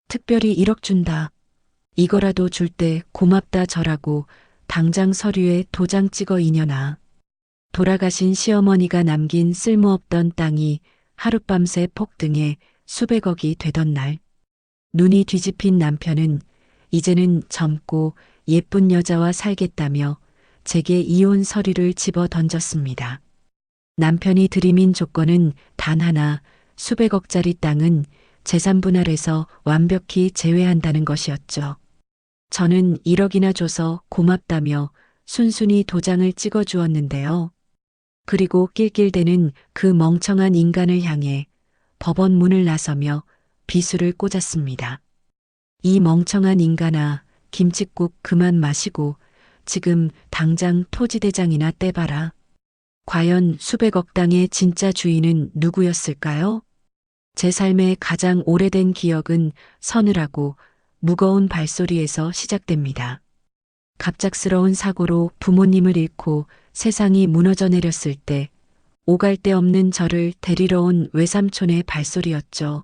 특별히 1억 준다. 이거라도 줄 때 고맙다 절하고 당장 서류에 도장 찍어 이년아. 돌아가신 시어머니가 남긴 쓸모없던 땅이 하룻밤새 폭등해 수백억이 되던 날. 눈이 뒤집힌 남편은 이제는 젊고 예쁜 여자와 살겠다며 제게 이혼 서류를 집어 던졌습니다. 남편이 들이민 조건은 단 하나, 수백억짜리 땅은 재산 분할에서 완벽히 제외한다는 것이었죠. 저는 1억이나 줘서 고맙다며 순순히 도장을 찍어 주었는데요. 그리고 낄낄대는 그 멍청한 인간을 향해 법원 문을 나서며 비수를 꽂았습니다. 이 멍청한 인간아, 김칫국 그만 마시고 지금 당장 토지대장이나 떼봐라. 과연 수백억 땅의 진짜 주인은 누구였을까요? 제 삶의 가장 오래된 기억은 서늘하고 무거운 발소리에서 시작됩니다. 갑작스러운 사고로 부모님을 잃고 세상이 무너져 내렸을 때 오갈 데 없는 저를 데리러 온 외삼촌의 발소리였죠.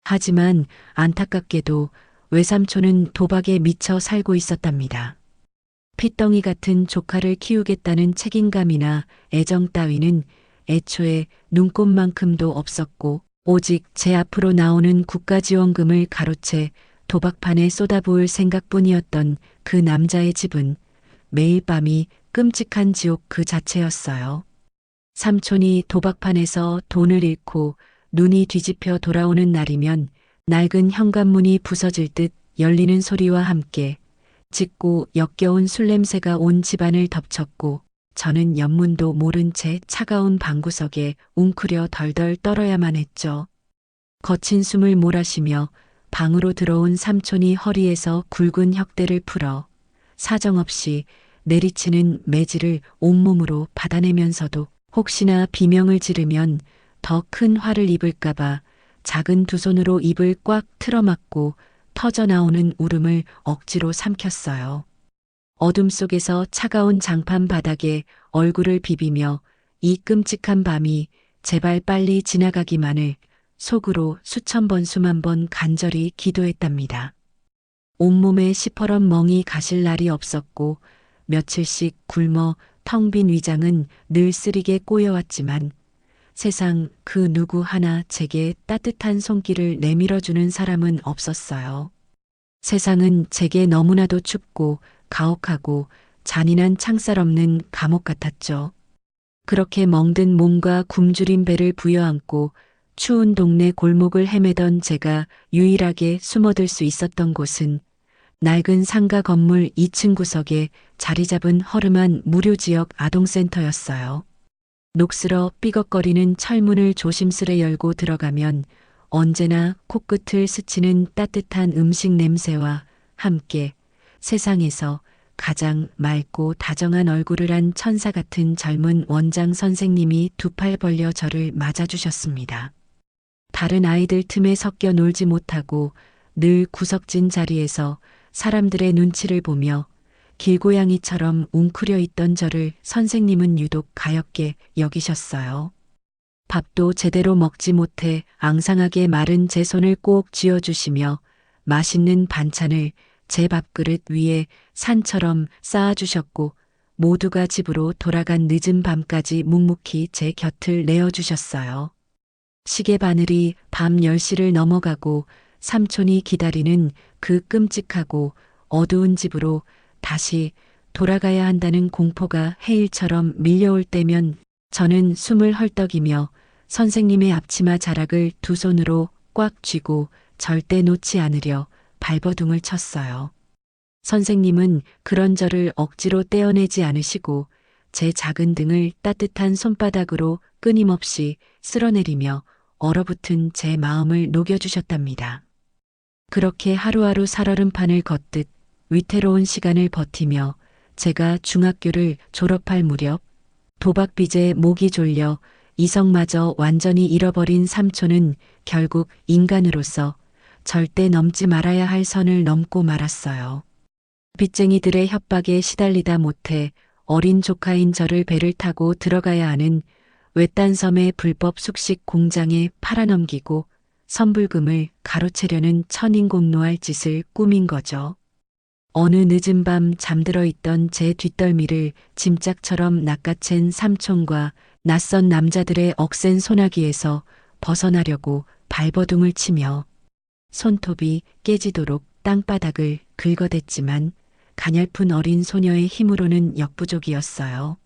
하지만 안타깝게도 외삼촌은 도박에 미쳐 살고 있었답니다. 핏덩이 같은 조카를 키우겠다는 책임감이나 애정 따위는 애초에 눈꼽만큼도 없었고 오직 제 앞으로 나오는 국가지원금을 가로채 도박판에 쏟아부을 생각뿐이었던 그 남자의 집은 매일 밤이 끔찍한 지옥 그 자체였어요. 삼촌이 도박판에서 돈을 잃고 눈이 뒤집혀 돌아오는 날이면 낡은 현관문이 부서질 듯 열리는 소리와 함께 짙고 역겨운 술 냄새가 온 집안을 덮쳤고 저는 연문도 모른 채 차가운 방구석에 웅크려 덜덜 떨어야만 했죠. 거친 숨을 몰아쉬며 방으로 들어온 삼촌이 허리에서 굵은 혁대를 풀어 사정없이 내리치는 매질을 온몸으로 받아내면서도 혹시나 비명을 지르면 더 큰 화를 입을까봐 작은 두 손으로 입을 꽉 틀어막고 터져나오는 울음을 억지로 삼켰어요. 어둠 속에서 차가운 장판 바닥에 얼굴을 비비며 이 끔찍한 밤이 제발 빨리 지나가기만을 속으로 수천 번 수만 번 간절히 기도했답니다. 온몸에 시퍼런 멍이 가실 날이 없었고 며칠씩 굶어 텅 빈 위장은 늘 쓰리게 꼬여왔지만 세상 그 누구 하나 제게 따뜻한 손길을 내밀어주는 사람은 없었어요. 세상은 제게 너무나도 춥고 가혹하고 잔인한 창살 없는 감옥 같았죠. 그렇게 멍든 몸과 굶주린 배를 부여안고 추운 동네 골목을 헤매던 제가 유일하게 숨어들 수 있었던 곳은 낡은 상가 건물 2층 구석에 자리 잡은 허름한 무료지역 아동센터였어요. 녹슬어 삐걱거리는 철문을 조심스레 열고 들어가면 언제나 코끝을 스치는 따뜻한 음식 냄새와 함께 세상에서 가장 맑고 다정한 얼굴을 한 천사 같은 젊은 원장 선생님이 두 팔 벌려 저를 맞아주셨습니다. 다른 아이들 틈에 섞여 놀지 못하고 늘 구석진 자리에서 사람들의 눈치를 보며 길고양이처럼 웅크려 있던 저를 선생님은 유독 가엾게 여기셨어요. 밥도 제대로 먹지 못해 앙상하게 마른 제 손을 꼭 쥐어주시며 맛있는 반찬을 제 밥그릇 위에 산처럼 쌓아주셨고 모두가 집으로 돌아간 늦은 밤까지 묵묵히 제 곁을 내어주셨어요. 시계 바늘이 밤 10시를 넘어가고 삼촌이 기다리는 그 끔찍하고 어두운 집으로 다시 돌아가야 한다는 공포가 해일처럼 밀려올 때면 저는 숨을 헐떡이며 선생님의 앞치마 자락을 두 손으로 꽉 쥐고 절대 놓지 않으려 발버둥을 쳤어요. 선생님은 그런 저를 억지로 떼어내지 않으시고 제 작은 등을 따뜻한 손바닥으로 끊임없이 쓸어내리며 얼어붙은 제 마음을 녹여주셨답니다. 그렇게 하루하루 살얼음판을 걷듯 위태로운 시간을 버티며 제가 중학교를 졸업할 무렵 도박빚에 목이 졸려 이성마저 완전히 잃어버린 삼촌은 결국 인간으로서 절대 넘지 말아야 할 선을 넘고 말았어요. 빚쟁이들의 협박에 시달리다 못해 어린 조카인 저를 배를 타고 들어가야 하는 외딴 섬의 불법 숙식 공장에 팔아넘기고 선불금을 가로채려는 천인공노할 짓을 꾸민 거죠. 어느 늦은 밤 잠들어 있던 제 뒷덜미를 짐짝처럼 낚아챈 삼촌과 낯선 남자들의 억센 소나기에서 벗어나려고 발버둥을 치며 손톱이 깨지도록 땅바닥을 긁어댔지만 가냘픈 어린 소녀의 힘으로는 역부족이었어요.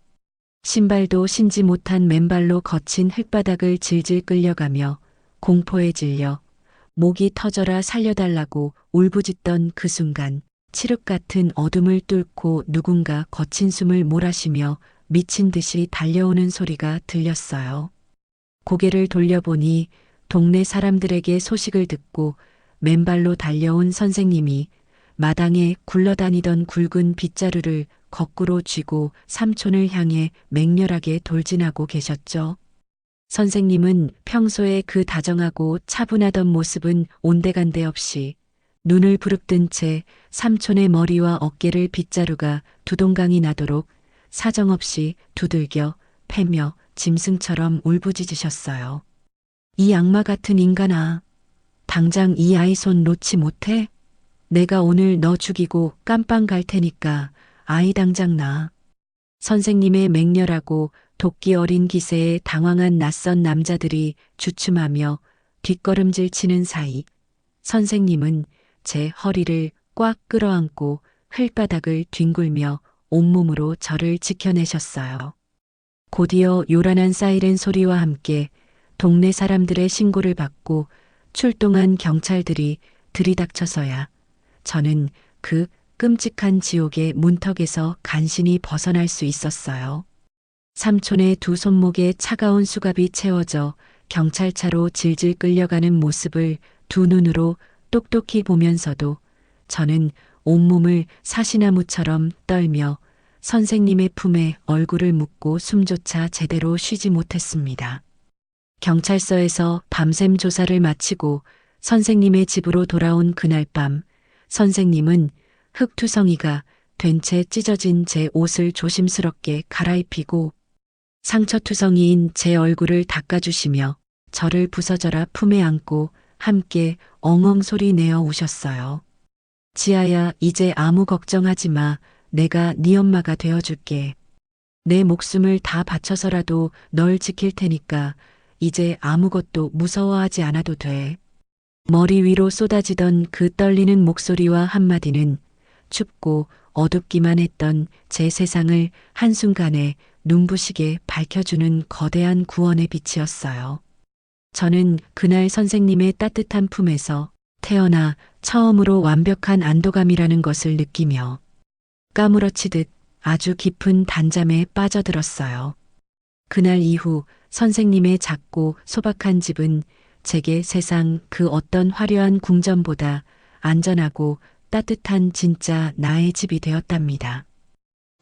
신발도 신지 못한 맨발로 거친 흙바닥을 질질 끌려가며 공포에 질려 목이 터져라 살려달라고 울부짖던 그 순간 칠흑 같은 어둠을 뚫고 누군가 거친 숨을 몰아쉬며 미친 듯이 달려오는 소리가 들렸어요. 고개를 돌려보니 동네 사람들에게 소식을 듣고 맨발로 달려온 선생님이 마당에 굴러다니던 굵은 빗자루를 거꾸로 쥐고 삼촌을 향해 맹렬하게 돌진하고 계셨죠. 선생님은 평소에 그 다정하고 차분하던 모습은 온데간데 없이 눈을 부릅뜬 채 삼촌의 머리와 어깨를 빗자루가 두동강이 나도록 사정없이 두들겨 패며 짐승처럼 울부짖으셨어요. 이 악마 같은 인간아, 당장 이 아이 손 놓지 못해? 내가 오늘 너 죽이고 깜빵 갈 테니까 아이 당장 놔. 선생님의 맹렬하고 도끼 어린 기세에 당황한 낯선 남자들이 주춤하며 뒷걸음질 치는 사이 선생님은 제 허리를 꽉 끌어안고 흙바닥을 뒹굴며 온몸으로 저를 지켜내셨어요. 곧이어 요란한 사이렌 소리와 함께 동네 사람들의 신고를 받고 출동한 경찰들이 들이닥쳐서야 저는 그 끔찍한 지옥의 문턱에서 간신히 벗어날 수 있었어요. 삼촌의 두 손목에 차가운 수갑이 채워져 경찰차로 질질 끌려가는 모습을 두 눈으로 똑똑히 보면서도 저는 온몸을 사시나무처럼 떨며 선생님의 품에 얼굴을 묻고 숨조차 제대로 쉬지 못했습니다. 경찰서에서 밤샘 조사를 마치고 선생님의 집으로 돌아온 그날 밤 선생님은 흙투성이가 된 채 찢어진 제 옷을 조심스럽게 갈아입히고 상처투성이인 제 얼굴을 닦아주시며 저를 부서져라 품에 안고 함께 엉엉 소리 내어 우셨어요. 지아야, 이제 아무 걱정하지 마. 내가 네 엄마가 되어줄게. 내 목숨을 다 바쳐서라도 널 지킬 테니까 이제 아무것도 무서워하지 않아도 돼. 머리 위로 쏟아지던 그 떨리는 목소리와 한마디는 춥고 어둡기만 했던 제 세상을 한순간에 눈부시게 밝혀주는 거대한 구원의 빛이었어요. 저는 그날 선생님의 따뜻한 품에서 태어나 처음으로 완벽한 안도감이라는 것을 느끼며 까무러치듯 아주 깊은 단잠에 빠져들었어요. 그날 이후 선생님의 작고 소박한 집은 제게 세상 그 어떤 화려한 궁전보다 안전하고 따뜻한 진짜 나의 집이 되었답니다.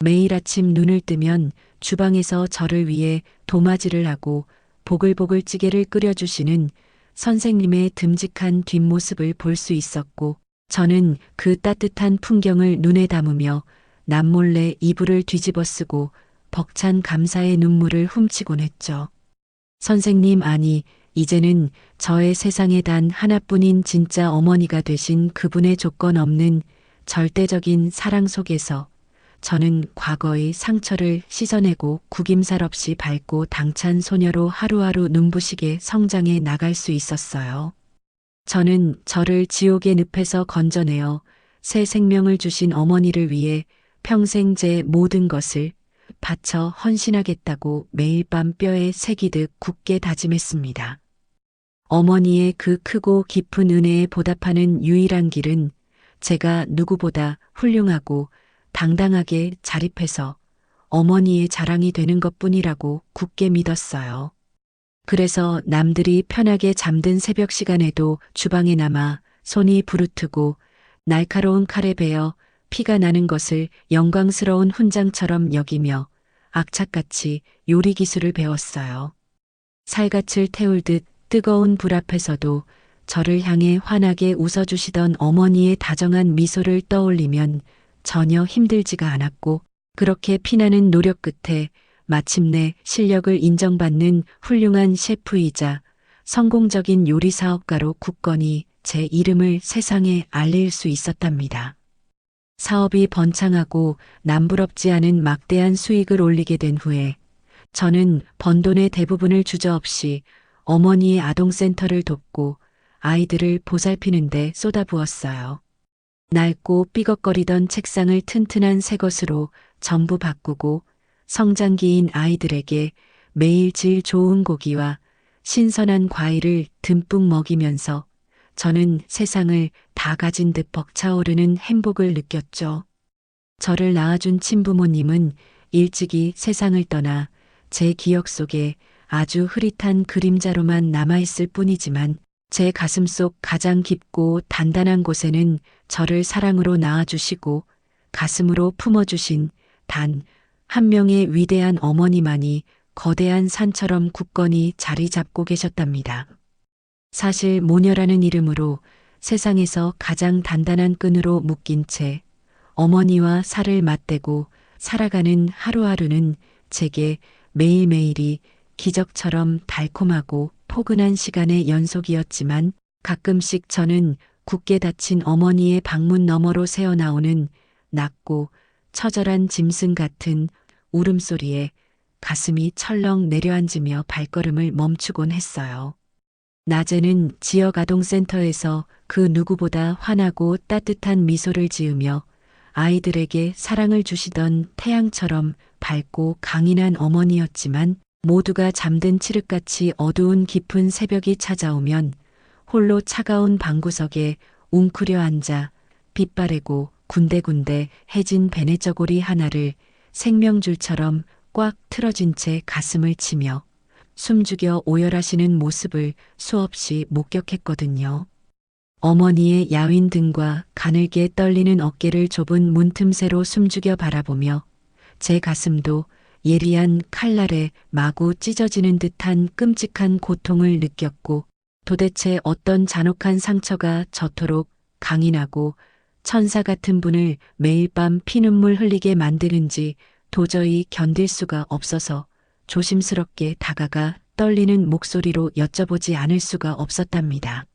매일 아침 눈을 뜨면 주방에서 저를 위해 도마질을 하고 보글보글 찌개를 끓여주시는 선생님의 듬직한 뒷모습을 볼 수 있었고 저는 그 따뜻한 풍경을 눈에 담으며 남몰래 이불을 뒤집어 쓰고 벅찬 감사의 눈물을 훔치곤 했죠. 선생님, 아니, 이제는 저의 세상에 단 하나뿐인 진짜 어머니가 되신 그분의 조건 없는 절대적인 사랑 속에서 저는 과거의 상처를 씻어내고 구김살 없이 밝고 당찬 소녀로 하루하루 눈부시게 성장해 나갈 수 있었어요. 저는 저를 지옥의 늪에서 건져내어 새 생명을 주신 어머니를 위해 평생 제 모든 것을 바쳐 헌신하겠다고 매일 밤 뼈에 새기듯 굳게 다짐했습니다. 어머니의 그 크고 깊은 은혜에 보답하는 유일한 길은 제가 누구보다 훌륭하고 당당하게 자립해서 어머니의 자랑이 되는 것뿐이라고 굳게 믿었어요. 그래서 남들이 편하게 잠든 새벽 시간에도 주방에 남아 손이 부르트고 날카로운 칼에 베어 피가 나는 것을 영광스러운 훈장처럼 여기며 악착같이 요리 기술을 배웠어요. 살갗을 태울듯 뜨거운 불 앞에서도 저를 향해 환하게 웃어주시던 어머니의 다정한 미소를 떠올리면 전혀 힘들지가 않았고 그렇게 피나는 노력 끝에 마침내 실력을 인정받는 훌륭한 셰프이자 성공적인 요리 사업가로 굳건히 제 이름을 세상에 알릴 수 있었답니다. 사업이 번창하고 남부럽지 않은 막대한 수익을 올리게 된 후에 저는 번 돈의 대부분을 주저없이 어머니의 아동센터를 돕고 아이들을 보살피는 데 쏟아부었어요. 낡고 삐걱거리던 책상을 튼튼한 새 것으로 전부 바꾸고 성장기인 아이들에게 매일 질 좋은 고기와 신선한 과일을 듬뿍 먹이면서 저는 세상을 다 가진 듯 벅차오르는 행복을 느꼈죠. 저를 낳아준 친부모님은 일찍이 세상을 떠나 제 기억 속에 아주 흐릿한 그림자로만 남아있을 뿐이지만 제 가슴속 가장 깊고 단단한 곳에는 저를 사랑으로 낳아주시고 가슴으로 품어주신 단 한 명의 위대한 어머니만이 거대한 산처럼 굳건히 자리 잡고 계셨답니다. 사실 모녀라는 이름으로 세상에서 가장 단단한 끈으로 묶인 채 어머니와 살을 맞대고 살아가는 하루하루는 제게 매일매일이 기적처럼 달콤하고 포근한 시간의 연속이었지만 가끔씩 저는 굳게 닫힌 어머니의 방문 너머로 새어나오는 낮고 처절한 짐승 같은 울음소리에 가슴이 철렁 내려앉으며 발걸음을 멈추곤 했어요. 낮에는 지역 아동센터에서 그 누구보다 환하고 따뜻한 미소를 지으며 아이들에게 사랑을 주시던 태양처럼 밝고 강인한 어머니였지만 모두가 잠든 칠흑같이 어두운 깊은 새벽이 찾아오면 홀로 차가운 방구석에 웅크려 앉아 빛바래고 군데군데 해진 베네저고리 하나를 생명줄처럼 꽉 틀어진 채 가슴을 치며 숨죽여 오열하시는 모습을 수없이 목격했거든요. 어머니의 야윈 등과 가늘게 떨리는 어깨를 좁은 문틈새로 숨죽여 바라보며 제 가슴도 예리한 칼날에 마구 찢어지는 듯한 끔찍한 고통을 느꼈고 도대체 어떤 잔혹한 상처가 저토록 강인하고 천사 같은 분을 매일 밤 피눈물 흘리게 만드는지 도저히 견딜 수가 없어서 조심스럽게 다가가 떨리는 목소리로 여쭤보지 않을 수가 없었답니다.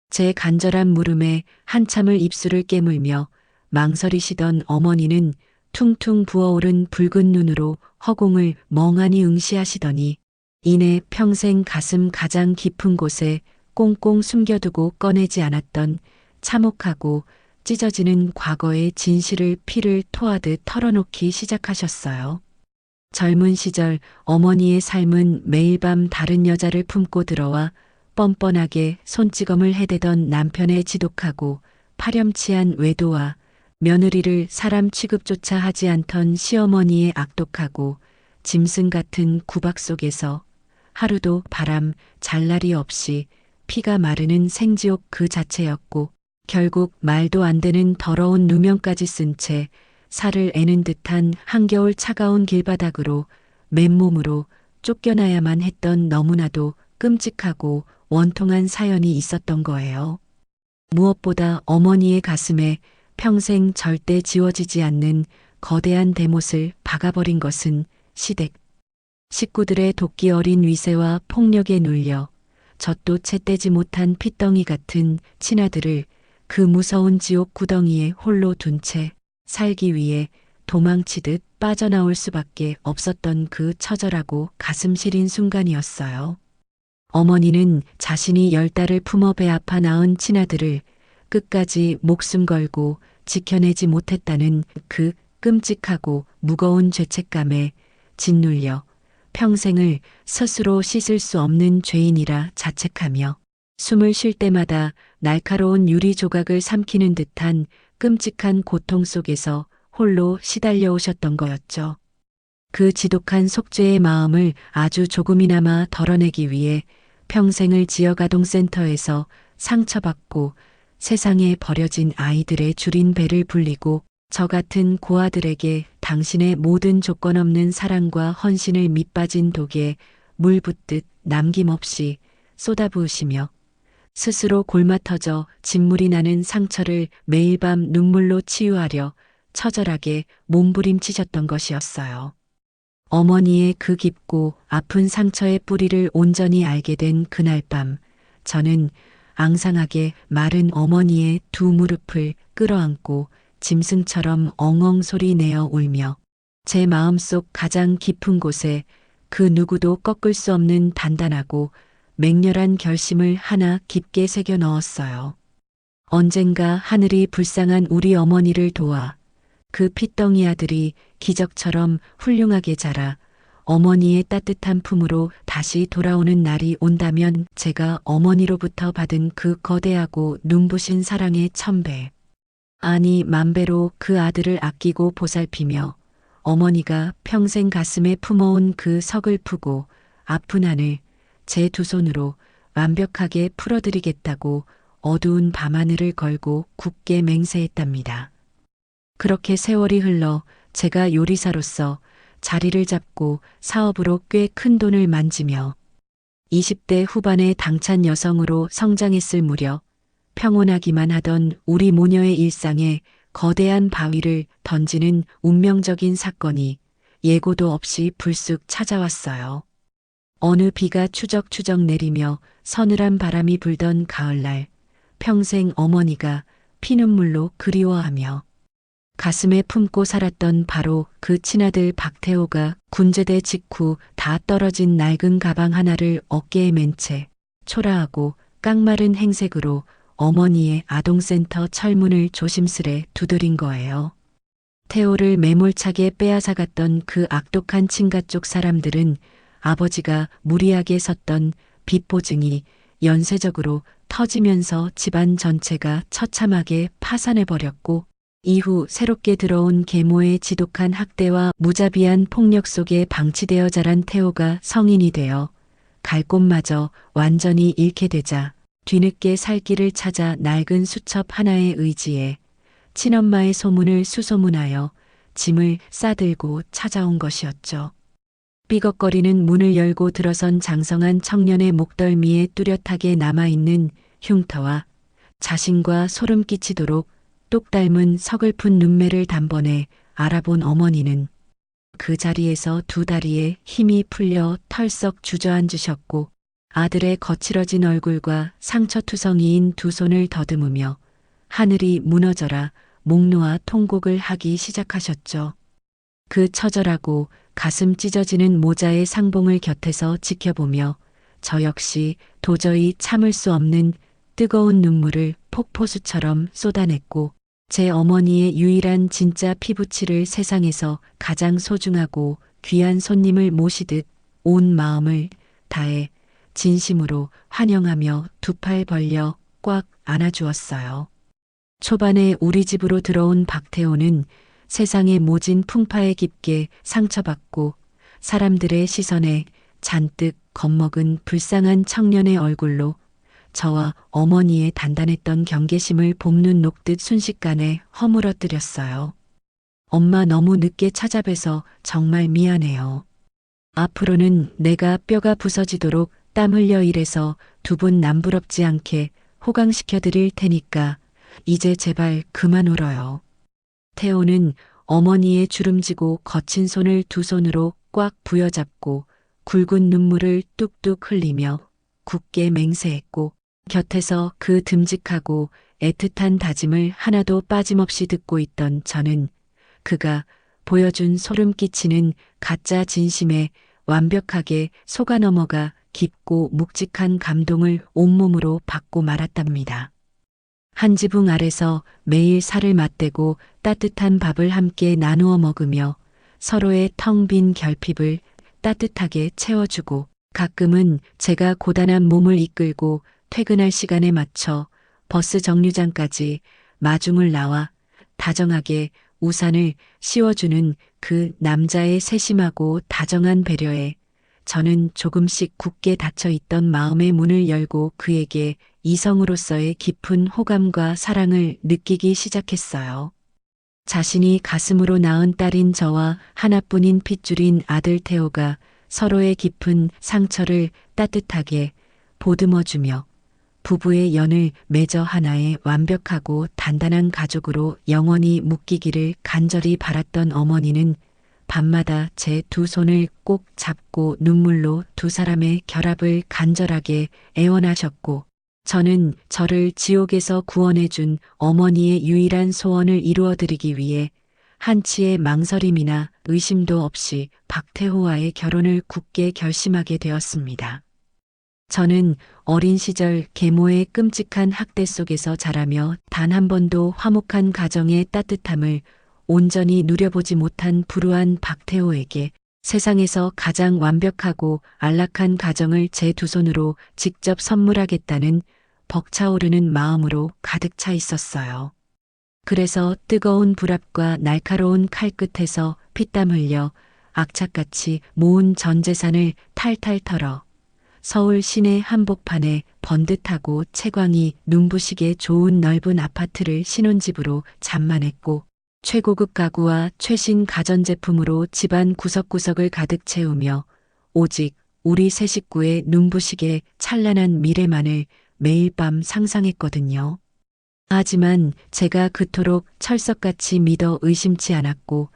제 간절한 물음에 한참을 입술을 깨물며 망설이시던 어머니는 퉁퉁 부어오른 붉은 눈으로 허공을 멍하니 응시하시더니 이내 평생 가슴 가장 깊은 곳에 꽁꽁 숨겨두고 꺼내지 않았던 참혹하고 찢어지는 과거의 진실을 피를 토하듯 털어놓기 시작하셨어요. 젊은 시절 어머니의 삶은 매일 밤 다른 여자를 품고 들어와 뻔뻔하게 손찌검을 해대던 남편의 지독하고 파렴치한 외도와 며느리를 사람 취급조차 하지 않던 시어머니의 악독하고 짐승 같은 구박 속에서 하루도 바람 잘 날이 없이 피가 마르는 생지옥 그 자체였고 결국 말도 안 되는 더러운 누명까지 쓴 채 살을 애는 듯한 한겨울 차가운 길바닥으로 맨몸으로 쫓겨나야만 했던 너무나도 끔찍하고 원통한 사연이 있었던 거예요. 무엇보다 어머니의 가슴에 평생 절대 지워지지 않는 거대한 대못을 박아버린 것은 시댁 식구들의 도끼 어린 위세와 폭력에 눌려 젖도 채떼지 못한 핏덩이 같은 친아들을 그 무서운 지옥 구덩이에 홀로 둔 채 살기 위해 도망치듯 빠져나올 수밖에 없었던 그 처절하고 가슴 시린 순간이었어요. 어머니는 자신이 10달을 품어 배 아파 낳은 친아들을 끝까지 목숨 걸고 지켜내지 못했다는 그 끔찍하고 무거운 죄책감에 짓눌려 평생을 스스로 씻을 수 없는 죄인이라 자책하며 숨을 쉴 때마다 날카로운 유리 조각을 삼키는 듯한 끔찍한 고통 속에서 홀로 시달려 오셨던 거였죠. 그 지독한 속죄의 마음을 아주 조금이나마 덜어내기 위해 평생을 지역 아동센터에서 상처받고 세상에 버려진 아이들의 줄인 배를 불리고 저 같은 고아들에게 당신의 모든 조건 없는 사랑과 헌신을 밑빠진 독에 물 붓듯 남김없이 쏟아부으시며 스스로 골마터져 진물이 나는 상처를 매일 밤 눈물로 치유하려 처절하게 몸부림치셨던 것이었어요. 어머니의 그 깊고 아픈 상처의 뿌리를 온전히 알게 된 그날 밤, 저는 앙상하게 마른 어머니의 두 무릎을 끌어안고 짐승처럼 엉엉 소리 내어 울며 제 마음속 가장 깊은 곳에 그 누구도 꺾을 수 없는 단단하고 맹렬한 결심을 하나 깊게 새겨 넣었어요. 언젠가 하늘이 불쌍한 우리 어머니를 도와 그 핏덩이 아들이 기적처럼 훌륭하게 자라 어머니의 따뜻한 품으로 다시 돌아오는 날이 온다면 제가 어머니로부터 받은 그 거대하고 눈부신 사랑의 1000배, 아니 10,000배로 그 아들을 아끼고 보살피며 어머니가 평생 가슴에 품어온 그 서글프고 아픈 한을 제 두 손으로 완벽하게 풀어드리겠다고 어두운 밤하늘을 걸고 굳게 맹세했답니다. 그렇게 세월이 흘러 제가 요리사로서 자리를 잡고 사업으로 꽤 큰 돈을 만지며 20대 후반의 당찬 여성으로 성장했을 무렵 평온하기만 하던 우리 모녀의 일상에 거대한 바위를 던지는 운명적인 사건이 예고도 없이 불쑥 찾아왔어요. 어느 비가 추적추적 내리며 서늘한 바람이 불던 가을날, 평생 어머니가 피눈물로 그리워하며 가슴에 품고 살았던 바로 그 친아들 박태호가 군제대 직후 다 떨어진 낡은 가방 하나를 어깨에 맨 채 초라하고 깡마른 행색으로 어머니의 아동센터 철문을 조심스레 두드린 거예요. 태호를 매몰차게 빼앗아갔던 그 악독한 친가 쪽 사람들은 아버지가 무리하게 섰던 빚보증이 연쇄적으로 터지면서 집안 전체가 처참하게 파산해버렸고 이후 새롭게 들어온 계모의 지독한 학대와 무자비한 폭력 속에 방치되어 자란 태호가 성인이 되어 갈 곳마저 완전히 잃게 되자 뒤늦게 살 길을 찾아 낡은 수첩 하나에 의지해 친엄마의 소문을 수소문하여 짐을 싸들고 찾아온 것이었죠. 삐걱거리는 문을 열고 들어선 장성한 청년의 목덜미에 뚜렷하게 남아있는 흉터와 자신과 소름 끼치도록 똑 닮은 서글픈 눈매를 단번에 알아본 어머니는 그 자리에서 두 다리에 힘이 풀려 털썩 주저앉으셨고 아들의 거칠어진 얼굴과 상처투성이인 두 손을 더듬으며 하늘이 무너져라 목 놓아 통곡을 하기 시작하셨죠. 그 처절하고 가슴 찢어지는 모자의 상봉을 곁에서 지켜보며 저 역시 도저히 참을 수 없는 뜨거운 눈물을 폭포수처럼 쏟아냈고 제 어머니의 유일한 진짜 피부치를 세상에서 가장 소중하고 귀한 손님을 모시듯 온 마음을 다해 진심으로 환영하며 두 팔 벌려 꽉 안아주었어요. 초반에 우리 집으로 들어온 박태호는 세상의 모진 풍파에 깊게 상처받고 사람들의 시선에 잔뜩 겁먹은 불쌍한 청년의 얼굴로 저와 어머니의 단단했던 경계심을 봄눈 녹듯 순식간에 허물어뜨렸어요. 엄마 너무 늦게 찾아뵈서 정말 미안해요. 앞으로는 내가 뼈가 부서지도록 땀 흘려 일해서 두 분 남부럽지 않게 호강시켜 드릴 테니까 이제 제발 그만 울어요. 태호는 어머니의 주름지고 거친 손을 두 손으로 꽉 부여잡고 굵은 눈물을 뚝뚝 흘리며 굳게 맹세했고 곁에서 그 듬직하고 애틋한 다짐을 하나도 빠짐없이 듣고 있던 저는 그가 보여준 소름 끼치는 가짜 진심에 완벽하게 속아 넘어가 깊고 묵직한 감동을 온몸으로 받고 말았답니다. 한 지붕 아래서 매일 살을 맞대고 따뜻한 밥을 함께 나누어 먹으며 서로의 텅 빈 결핍을 따뜻하게 채워주고 가끔은 제가 고단한 몸을 이끌고 퇴근할 시간에 맞춰 버스 정류장까지 마중을 나와 다정하게 우산을 씌워주는 그 남자의 세심하고 다정한 배려에 저는 조금씩 굳게 닫혀있던 마음의 문을 열고 그에게 이성으로서의 깊은 호감과 사랑을 느끼기 시작했어요. 자신이 가슴으로 낳은 딸인 저와 하나뿐인 핏줄인 아들 태호가 서로의 깊은 상처를 따뜻하게 보듬어주며 부부의 연을 맺어 하나의 완벽하고 단단한 가족으로 영원히 묶이기를 간절히 바랐던 어머니는 밤마다 제 두 손을 꼭 잡고 눈물로 두 사람의 결합을 간절하게 애원하셨고, 저는 저를 지옥에서 구원해준 어머니의 유일한 소원을 이루어드리기 위해 한치의 망설임이나 의심도 없이 박태호와의 결혼을 굳게 결심하게 되었습니다. 저는 어린 시절 계모의 끔찍한 학대 속에서 자라며 단 한 번도 화목한 가정의 따뜻함을 온전히 누려보지 못한 불우한 박태호에게 세상에서 가장 완벽하고 안락한 가정을 제 두 손으로 직접 선물하겠다는 벅차오르는 마음으로 가득 차 있었어요. 그래서 뜨거운 불 앞과 날카로운 칼 끝에서 피땀 흘려 악착같이 모은 전 재산을 탈탈 털어 서울 시내 한복판에 번듯하고 채광이 눈부시게 좋은 넓은 아파트를 신혼집으로 잠만했고, 최고급 가구와 최신 가전제품으로 집안 구석구석을 가득 채우며 오직 우리 세 식구의 눈부시게 찬란한 미래만을 매일 밤 상상했거든요. 하지만 제가 그토록 철석같이 믿어 의심치 않았고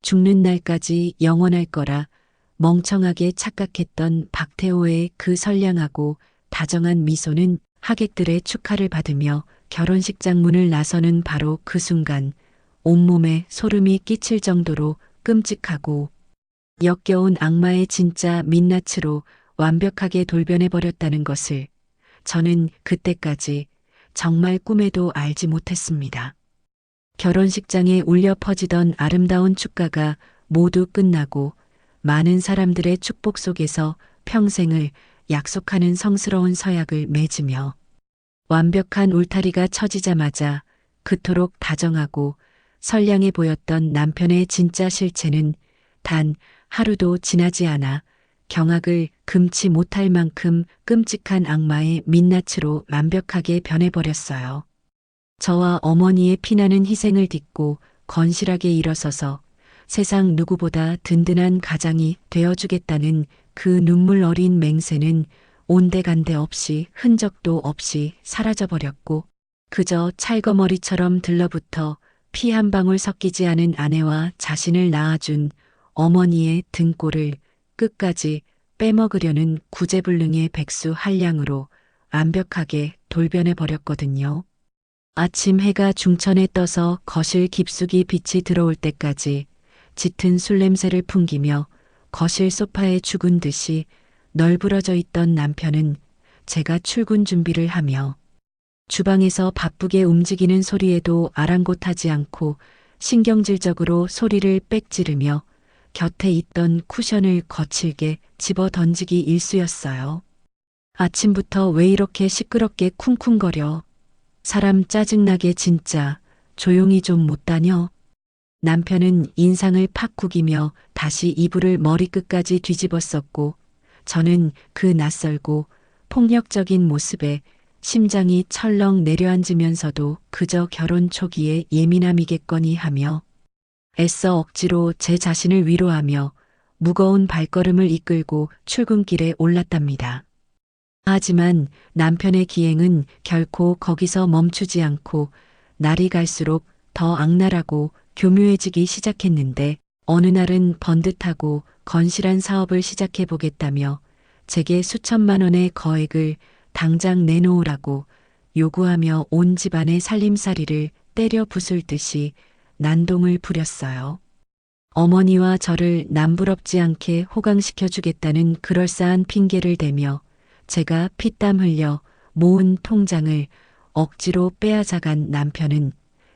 죽는 날까지 영원할 거라 멍청하게 착각했던 박태호의 그 선량하고 다정한 미소는 하객들의 축하를 받으며 결혼식장 문을 나서는 바로 그 순간 온몸에 소름이 끼칠 정도로 끔찍하고 역겨운 악마의 진짜 민낯으로 완벽하게 돌변해버렸다는 것을 저는 그때까지 정말 꿈에도 알지 못했습니다. 결혼식장에 울려 퍼지던 아름다운 축가가 모두 끝나고 많은 사람들의 축복 속에서 평생을 약속하는 성스러운 서약을 맺으며 완벽한 울타리가 쳐지자마자 그토록 다정하고 선량해 보였던 남편의 진짜 실체는 단 하루도 지나지 않아 경악을 금치 못할 만큼 끔찍한 악마의 민낯으로 완벽하게 변해버렸어요. 저와 어머니의 피나는 희생을 딛고 건실하게 일어서서 세상 누구보다 든든한 가장이 되어주겠다는 그 눈물 어린 맹세는 온데간데 없이 흔적도 없이 사라져버렸고, 그저 찰거머리처럼 들러붙어 피 한 방울 섞이지 않은 아내와 자신을 낳아준 어머니의 등골을 끝까지 빼먹으려는 구제불능의 백수 한량으로 완벽하게 돌변해버렸거든요. 아침 해가 중천에 떠서 거실 깊숙이 빛이 들어올 때까지 짙은 술 냄새를 풍기며 거실 소파에 죽은 듯이 널브러져 있던 남편은 제가 출근 준비를 하며 주방에서 바쁘게 움직이는 소리에도 아랑곳하지 않고 신경질적으로 소리를 빽 지르며 곁에 있던 쿠션을 거칠게 집어 던지기 일쑤였어요. 아침부터 왜 이렇게 시끄럽게 쿵쿵거려. 사람 짜증나게 진짜 조용히 좀 못 다녀. 남편은 인상을 팍 구기며 다시 이불을 머리끝까지 뒤집었었고, 저는 그 낯설고 폭력적인 모습에 심장이 철렁 내려앉으면서도 그저 결혼 초기의 예민함이겠거니 하며 애써 억지로 제 자신을 위로하며 무거운 발걸음을 이끌고 출근길에 올랐답니다. 하지만 남편의 기행은 결코 거기서 멈추지 않고 날이 갈수록 더 악랄하고 교묘해지기 시작했는데, 어느 날은 번듯하고 건실한 사업을 시작해 보겠다며 제게 수천만 원의 거액을 당장 내놓으라고 요구하며 온 집안의 살림살이를 때려 부술 듯이 난동을 부렸어요. 어머니와 저를 남부럽지 않게 호강시켜 주겠다는 그럴싸한 핑계를 대며 제가 피땀 흘려 모은 통장을 억지로 빼앗아간 남편은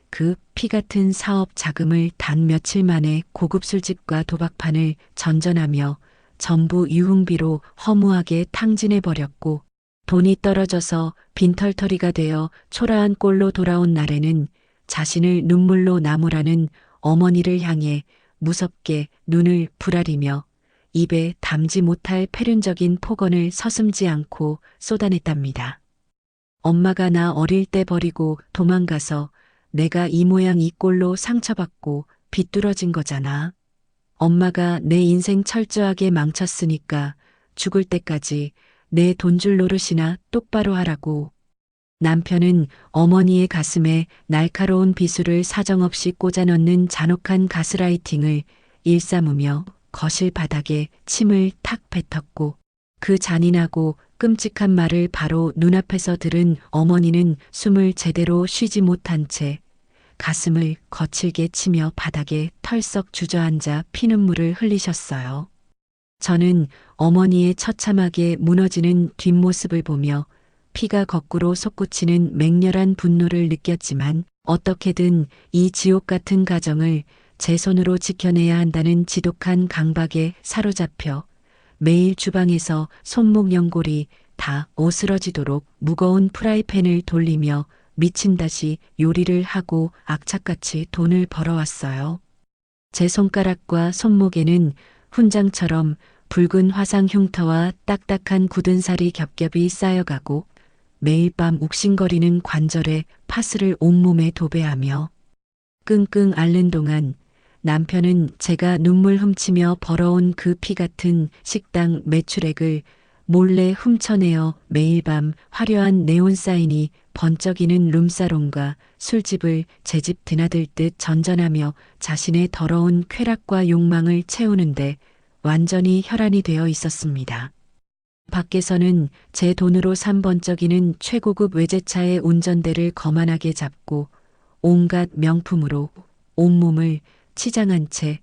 그 피 같은 사업 자금을 단 며칠 만에 고급 술집과 도박판을 전전하며 전부 유흥비로 허무하게 탕진해버렸고, 돈이 떨어져서 빈털터리가 되어 초라한 꼴로 돌아온 날에는 자신을 눈물로 나무라는 어머니를 향해 무섭게 눈을 부라리며 입에 담지 못할 패륜적인 폭언을 서슴지 않고 쏟아냈답니다. 엄마가 나 어릴 때 버리고 도망가서 내가 이 모양 이 꼴로 상처받고 비뚤어진 거잖아. 엄마가 내 인생 철저하게 망쳤으니까 죽을 때까지 내 돈줄 노릇이나 똑바로 하라고. 남편은 어머니의 가슴에 날카로운 비수를 사정없이 꽂아 넣는 잔혹한 가스라이팅을 일삼으며 거실 바닥에 침을 탁 뱉었고 그 잔인하고 끔찍한 말을 바로 눈앞에서 들은 어머니는 숨을 제대로 쉬지 못한 채 가슴을 거칠게 치며 바닥에 털썩 주저앉아 피눈물을 흘리셨어요. 저는 어머니의 처참하게 무너지는 뒷모습을 보며 피가 거꾸로 솟구치는 맹렬한 분노를 느꼈지만 어떻게든 이 지옥 같은 가정을 제 손으로 지켜내야 한다는 지독한 강박에 사로잡혀 매일 주방에서 손목 연골이 다 오스러지도록 무거운 프라이팬을 돌리며 미친 듯이 요리를 하고 악착같이 돈을 벌어왔어요. 제 손가락과 손목에는 훈장처럼 붉은 화상 흉터와 딱딱한 굳은 살이 겹겹이 쌓여가고 매일 밤 욱신거리는 관절에 파스를 온몸에 도배하며 끙끙 앓는 동안 남편은 제가 눈물 훔치며 벌어온 그 피 같은 식당 매출액을 몰래 훔쳐내어 매일 밤 화려한 네온사인이 번쩍이는 룸사롱과 술집을 제 집 드나들 듯 전전하며 자신의 더러운 쾌락과 욕망을 채우는데 완전히 혈안이 되어 있었습니다. 밖에서는 제 돈으로 산 번쩍이는 최고급 외제차의 운전대를 거만하게 잡고 온갖 명품으로 온몸을 치장한 채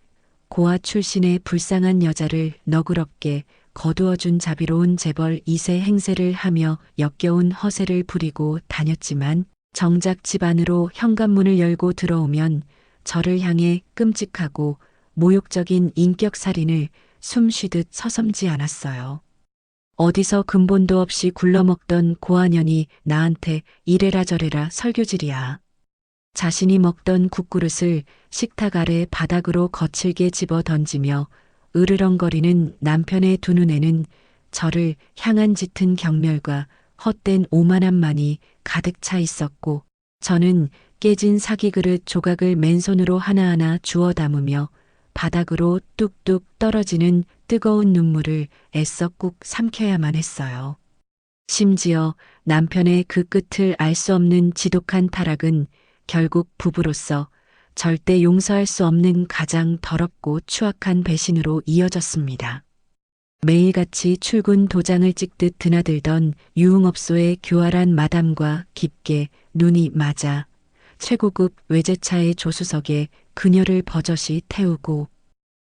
고아 출신의 불쌍한 여자를 너그럽게 거두어준 자비로운 재벌 2세 행세를 하며 역겨운 허세를 부리고 다녔지만 정작 집 안으로 현관문을 열고 들어오면 저를 향해 끔찍하고 모욕적인 인격살인을 숨쉬듯 서섬지 않았어요. 어디서 근본도 없이 굴러먹던 고아년이 나한테 이래라 저래라 설교질이야. 자신이 먹던 국그릇을 식탁 아래 바닥으로 거칠게 집어 던지며 으르렁거리는 남편의 두 눈에는 저를 향한 짙은 경멸과 헛된 오만함만이 가득 차 있었고 저는 깨진 사기그릇 조각을 맨손으로 하나하나 주워 담으며 바닥으로 뚝뚝 떨어지는 뜨거운 눈물을 애써 꾹 삼켜야만 했어요. 심지어 남편의 그 끝을 알 수 없는 지독한 타락은 결국 부부로서 절대 용서할 수 없는 가장 더럽고 추악한 배신으로 이어졌습니다. 매일같이 출근 도장을 찍듯 드나들던 유흥업소의 교활한 마담과 깊게 눈이 맞아 최고급 외제차의 조수석에 그녀를 버젓이 태우고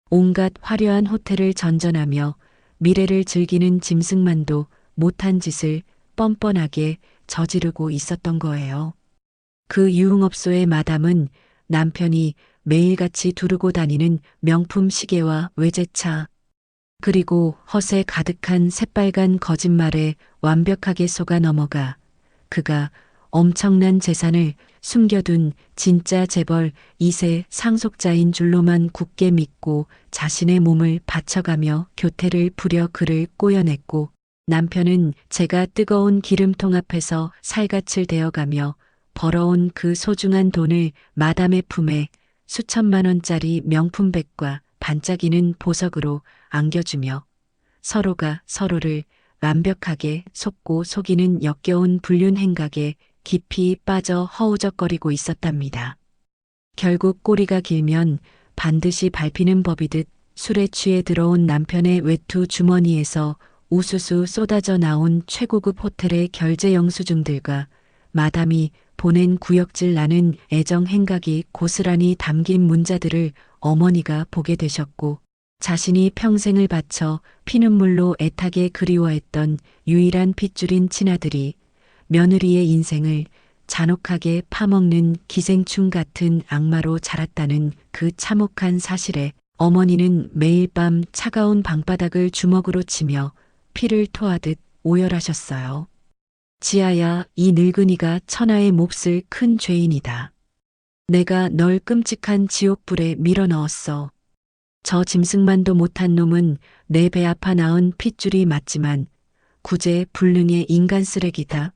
온갖 화려한 호텔을 전전하며 미래를 즐기는 짐승만도 못한 짓을 뻔뻔하게 저지르고 있었던 거예요. 그 유흥업소의 마담은 남편이 매일같이 두르고 다니는 명품 시계와 외제차, 그리고 허세 가득한 새빨간 거짓말에 완벽하게 속아 넘어가 그가 엄청난 재산을 숨겨둔 진짜 재벌 2세 상속자인 줄로만 굳게 믿고 자신의 몸을 바쳐가며 교태를 부려 그를 꼬여냈고 남편은 제가 뜨거운 기름통 앞에서 살갗을 대어가며 벌어온 그 소중한 돈을 마담의 품에 수천만 원짜리 명품백과 반짝이는 보석으로 안겨주며 서로가 서로를 완벽하게 속고 속이는 역겨운 불륜 행각에 깊이 빠져 허우적거리고 있었답니다. 결국 꼬리가 길면 반드시 밟히는 법이듯 술에 취해 들어온 남편의 외투 주머니에서 우수수 쏟아져 나온 최고급 호텔의 결제 영수증들과 마담이 보낸 구역질 나는 애정 행각이 고스란히 담긴 문자들을 어머니가 보게 되셨고 자신이 평생을 바쳐 피눈물로 애타게 그리워했던 유일한 핏줄인 친아들이 며느리의 인생을 잔혹하게 파먹는 기생충 같은 악마로 자랐다는 그 참혹한 사실에 어머니는 매일 밤 차가운 방바닥을 주먹으로 치며 피를 토하듯 오열하셨어요. 지아야, 이 늙은이가 천하의 몹쓸 큰 죄인이다. 내가 널 끔찍한 지옥불에 밀어 넣었어. 저 짐승만도 못한 놈은 내 배 아파 낳은 핏줄이 맞지만 구제불능의 인간 쓰레기다.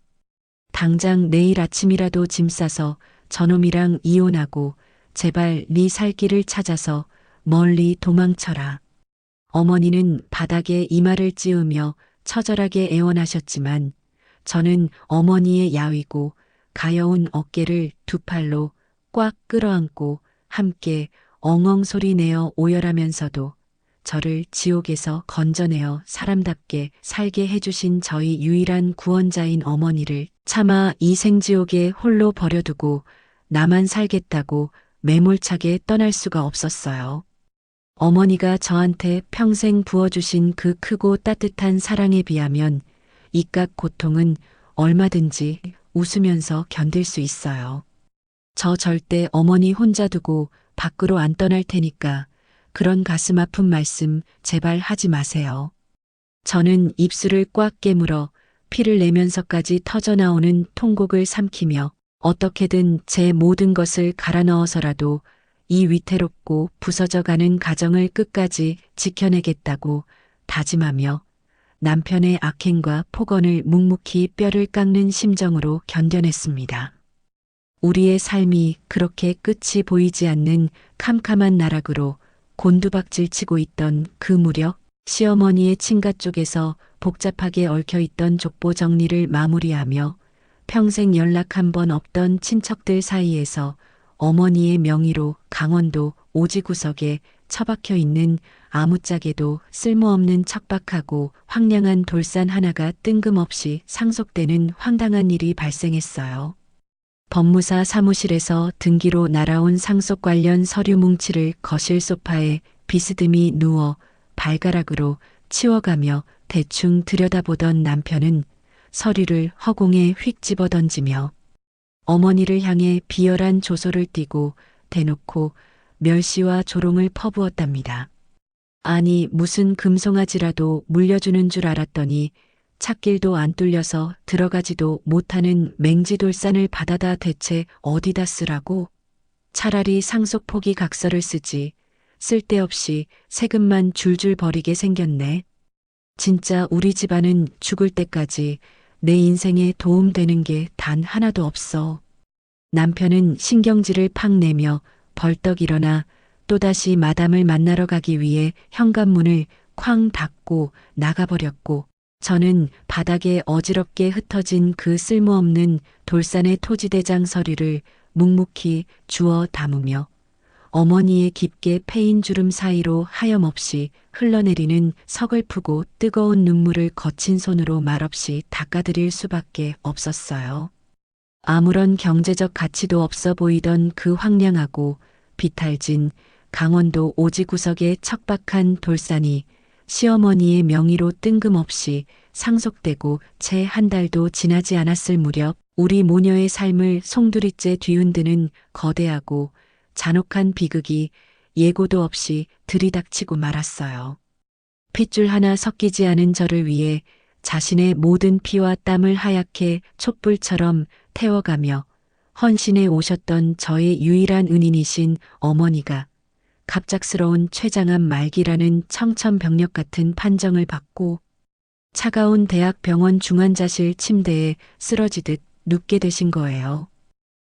당장 내일 아침이라도 짐 싸서 저놈이랑 이혼하고 제발 네 살 길을 찾아서 멀리 도망쳐라. 어머니는 바닥에 이마를 찌우며 처절하게 애원하셨지만 저는 어머니의 야위고 가여운 어깨를 두 팔로 꽉 끌어안고 함께 엉엉 소리 내어 오열하면서도 저를 지옥에서 건져내어 사람답게 살게 해주신 저희 유일한 구원자인 어머니를 차마 이 생지옥에 홀로 버려두고 나만 살겠다고 매몰차게 떠날 수가 없었어요. 어머니가 저한테 평생 부어주신 그 크고 따뜻한 사랑에 비하면 이깟 고통은 얼마든지 웃으면서 견딜 수 있어요. 저 절대 어머니 혼자 두고 밖으로 안 떠날 테니까 그런 가슴 아픈 말씀 제발 하지 마세요. 저는 입술을 꽉 깨물어 피를 내면서까지 터져나오는 통곡을 삼키며 어떻게든 제 모든 것을 갈아 넣어서라도 이 위태롭고 부서져가는 가정을 끝까지 지켜내겠다고 다짐하며 남편의 악행과 폭언을 묵묵히 뼈를 깎는 심정으로 견뎌냈습니다. 우리의 삶이 그렇게 끝이 보이지 않는 캄캄한 나락으로 곤두박질치고 있던 그 무렵 시어머니의 친가 쪽에서 복잡하게 얽혀있던 족보 정리를 마무리하며 평생 연락 한 번 없던 친척들 사이에서 어머니의 명의로 강원도 오지구석에 처박혀 있는 아무짝에도 쓸모없는 척박하고 황량한 돌산 하나가 뜬금없이 상속되는 황당한 일이 발생했어요. 법무사 사무실에서 등기로 날아온 상속 관련 서류 뭉치를 거실 소파에 비스듬히 누워 발가락으로 치워가며 대충 들여다보던 남편은 서류를 허공에 휙 집어던지며 어머니를 향해 비열한 조소를 띠고 대놓고 멸시와 조롱을 퍼부었답니다. 아니 무슨 금송아지라도 물려주는 줄 알았더니 찻길도 안 뚫려서 들어가지도 못하는 맹지돌산을 받아다 대체 어디다 쓰라고? 차라리 상속 포기 각서를 쓰지. 쓸데없이 세금만 줄줄 버리게 생겼네. 진짜 우리 집안은 죽을 때까지 내 인생에 도움되는 게 단 하나도 없어. 남편은 신경질을 팍 내며 벌떡 일어나 또다시 마담을 만나러 가기 위해 현관문을 쾅 닫고 나가버렸고 저는 바닥에 어지럽게 흩어진 그 쓸모없는 돌산의 토지대장 서류를 묵묵히 주워 담으며 어머니의 깊게 패인 주름 사이로 하염없이 흘러내리는 서글프고 뜨거운 눈물을 거친 손으로 말없이 닦아드릴 수밖에 없었어요. 아무런 경제적 가치도 없어 보이던 그 황량하고 비탈진 강원도 오지구석의 척박한 돌산이 시어머니의 명의로 뜬금없이 상속되고 채 한 달도 지나지 않았을 무렵 우리 모녀의 삶을 송두리째 뒤흔드는 거대하고 잔혹한 비극이 예고도 없이 들이닥치고 말았어요. 핏줄 하나 섞이지 않은 저를 위해 자신의 모든 피와 땀을 하얗게 촛불처럼 태워가며 헌신해 오셨던 저의 유일한 은인이신 어머니가 갑작스러운 췌장암 말기라는 청천벽력 같은 판정을 받고 차가운 대학병원 중환자실 침대에 쓰러지듯 눕게 되신 거예요.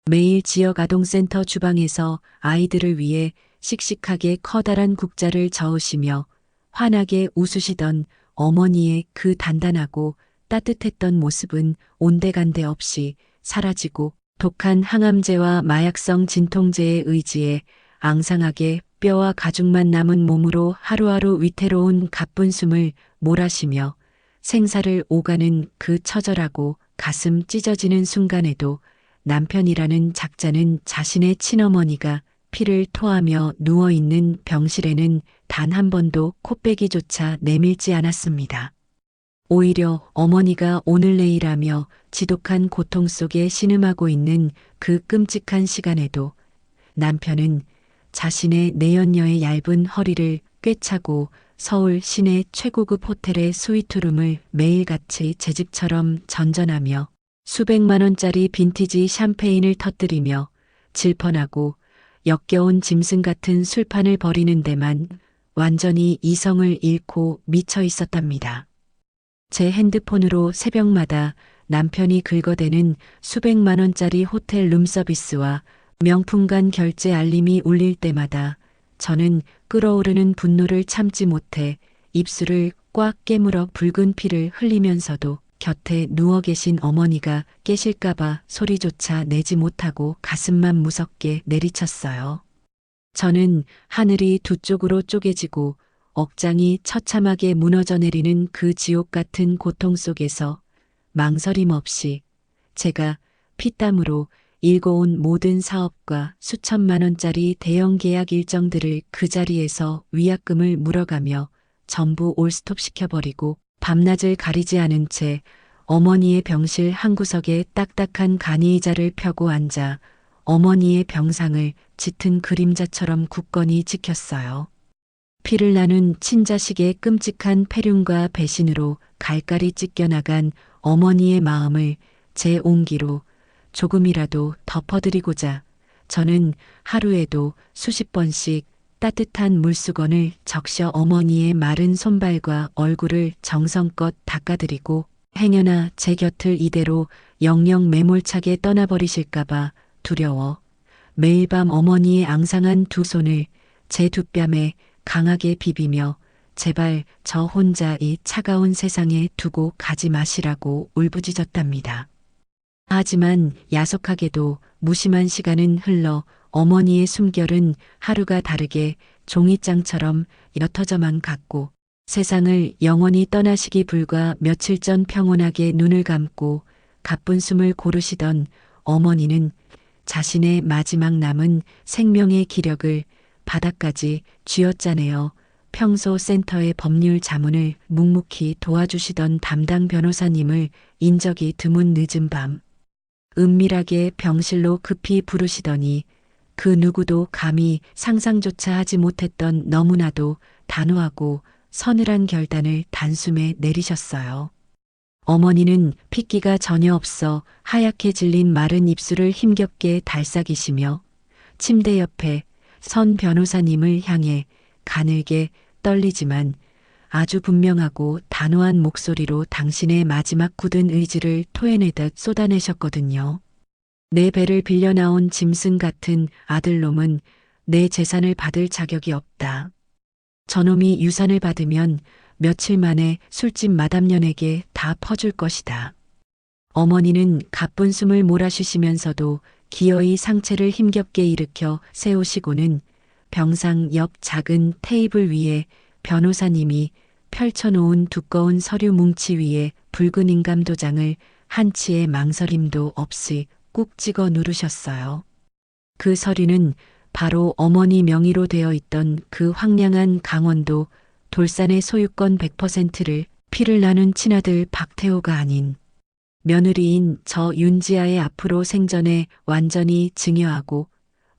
매일 지역 아동센터 주방에서 아이들을 위해 씩씩하게 커다란 국자를 저으시며 환하게 웃으시던 어머니의 그 단단하고 따뜻했던 모습은 온데간데 없이 사라지고 독한 항암제와 마약성 진통제에 의지해 앙상하게 뼈와 가죽만 남은 몸으로 하루하루 위태로운 가쁜 숨을 몰아쉬며 생사를 오가는 그 처절하고 가슴 찢어지는 순간에도 남편이라는 작자는 자신의 친어머니가 피를 토하며 누워있는 병실에는 단 한 번도 코빼기조차 내밀지 않았습니다. 오히려 어머니가 오늘 내일하며 지독한 고통 속에 신음하고 있는 그 끔찍한 시간에도 남편은 자신의 내연녀의 얇은 허리를 꿰차고 서울 시내 최고급 호텔의 스위트룸을 매일같이 제 집처럼 전전하며 수백만 원짜리 빈티지 샴페인을 터뜨리며 질펀하고 역겨운 짐승 같은 술판을 벌이는 데만 완전히 이성을 잃고 미쳐 있었답니다. 제 핸드폰으로 새벽마다 남편이 긁어대는 수백만 원짜리 호텔 룸서비스와 명품관 결제 알림이 울릴 때마다 저는 끓어오르는 분노를 참지 못해 입술을 꽉 깨물어 붉은 피를 흘리면서도 곁에 누워 계신 어머니가 깨실까봐 소리조차 내지 못하고 가슴만 무섭게 내리쳤어요. 저는 하늘이 두 쪽으로 쪼개지고 억장이 처참하게 무너져 내리는 그 지옥 같은 고통 속에서 망설임 없이 제가 피땀으로 일궈온 모든 사업과 수천만 원짜리 대형 계약 일정들을 그 자리에서 위약금을 물어가며 전부 올스톱 시켜버리고 밤낮을 가리지 않은 채 어머니의 병실 한 구석에 딱딱한 간이의자를 펴고 앉아 어머니의 병상을 짙은 그림자처럼 굳건히 지켰어요. 피를 나눈 친자식의 끔찍한 폐륜과 배신으로 갈갈이 찢겨나간 어머니의 마음을 제 온기로 조금이라도 덮어드리고자 저는 하루에도 수십 번씩 따뜻한 물수건을 적셔 어머니의 마른 손발과 얼굴을 정성껏 닦아드리고 행여나 제 곁을 이대로 영영 매몰차게 떠나버리실까봐 두려워 매일 밤 어머니의 앙상한 두 손을 제 두 뺨에 강하게 비비며 제발 저 혼자 이 차가운 세상에 두고 가지 마시라고 울부짖었답니다. 하지만 야속하게도 무심한 시간은 흘러 어머니의 숨결은 하루가 다르게 종이장처럼 옅어져만 갔고 세상을 영원히 떠나시기 불과 며칠 전 평온하게 눈을 감고 가쁜 숨을 고르시던 어머니는 자신의 마지막 남은 생명의 기력을 바닥까지 쥐어짜내어 평소 센터의 법률 자문을 묵묵히 도와주시던 담당 변호사님을 인적이 드문 늦은 밤 은밀하게 병실로 급히 부르시더니 그 누구도 감히 상상조차 하지 못했던 너무나도 단호하고 서늘한 결단을 단숨에 내리셨어요. 어머니는 핏기가 전혀 없어 하얗게 질린 마른 입술을 힘겹게 달싹이시며 침대 옆에 선 변호사님을 향해 가늘게 떨리지만 아주 분명하고 단호한 목소리로 당신의 마지막 굳은 의지를 토해내듯 쏟아내셨거든요. 내 배를 빌려 나온 짐승 같은 아들놈은 내 재산을 받을 자격이 없다. 저놈이 유산을 받으면 며칠 만에 술집 마담년에게 다 퍼줄 것이다. 어머니는 가쁜 숨을 몰아쉬시면서도 기어이 상체를 힘겹게 일으켜 세우시고는 병상 옆 작은 테이블 위에 변호사님이 펼쳐놓은 두꺼운 서류 뭉치 위에 붉은 인감 도장을 한치의 망설임도 없이 꾹 찍어 누르셨어요. 그 서류는 바로 어머니 명의로 되어 있던 그 황량한 강원도 돌산의 소유권 100%를 피를 나눈 친아들 박태호가 아닌 며느리인 저 윤지아의 앞으로 생전에 완전히 증여하고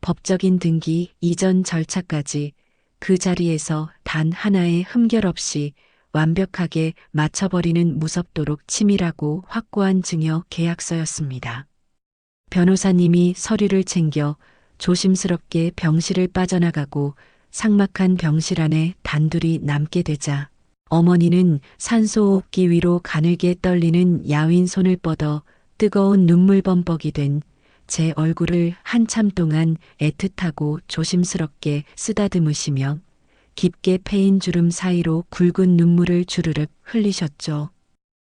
법적인 등기 이전 절차까지 그 자리에서 단 하나의 흠결 없이 완벽하게 맞춰버리는 무섭도록 치밀하고 확고한 증여 계약서였습니다. 변호사님이 서류를 챙겨 조심스럽게 병실을 빠져나가고 삭막한 병실 안에 단둘이 남게 되자 어머니는 산소호흡기 위로 가늘게 떨리는 야윈 손을 뻗어 뜨거운 눈물 범벅이 된 제 얼굴을 한참 동안 애틋하고 조심스럽게 쓰다듬으시며 깊게 패인 주름 사이로 굵은 눈물을 주르륵 흘리셨죠.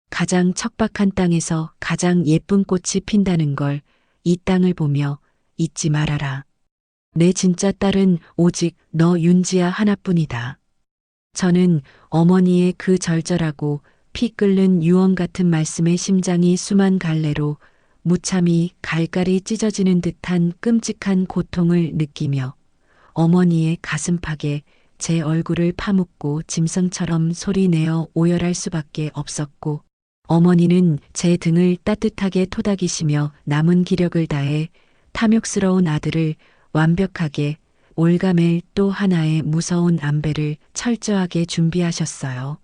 가장 척박한 땅에서 가장 예쁜 꽃이 핀다는 걸 이 땅을 보며 잊지 말아라. 내 진짜 딸은 오직 너 윤지아 하나뿐이다. 저는 어머니의 그 절절하고 피 끓는 유언 같은 말씀에 심장이 수만 갈래로 무참히 갈갈이 찢어지는 듯한 끔찍한 고통을 느끼며 어머니의 가슴팍에 제 얼굴을 파묻고 짐승처럼 소리내어 오열할 수밖에 없었고 어머니는 제 등을 따뜻하게 토닥이시며 남은 기력을 다해 탐욕스러운 아들을 완벽하게 올가맬 또 하나의 무서운 안배를 철저하게 준비하셨어요.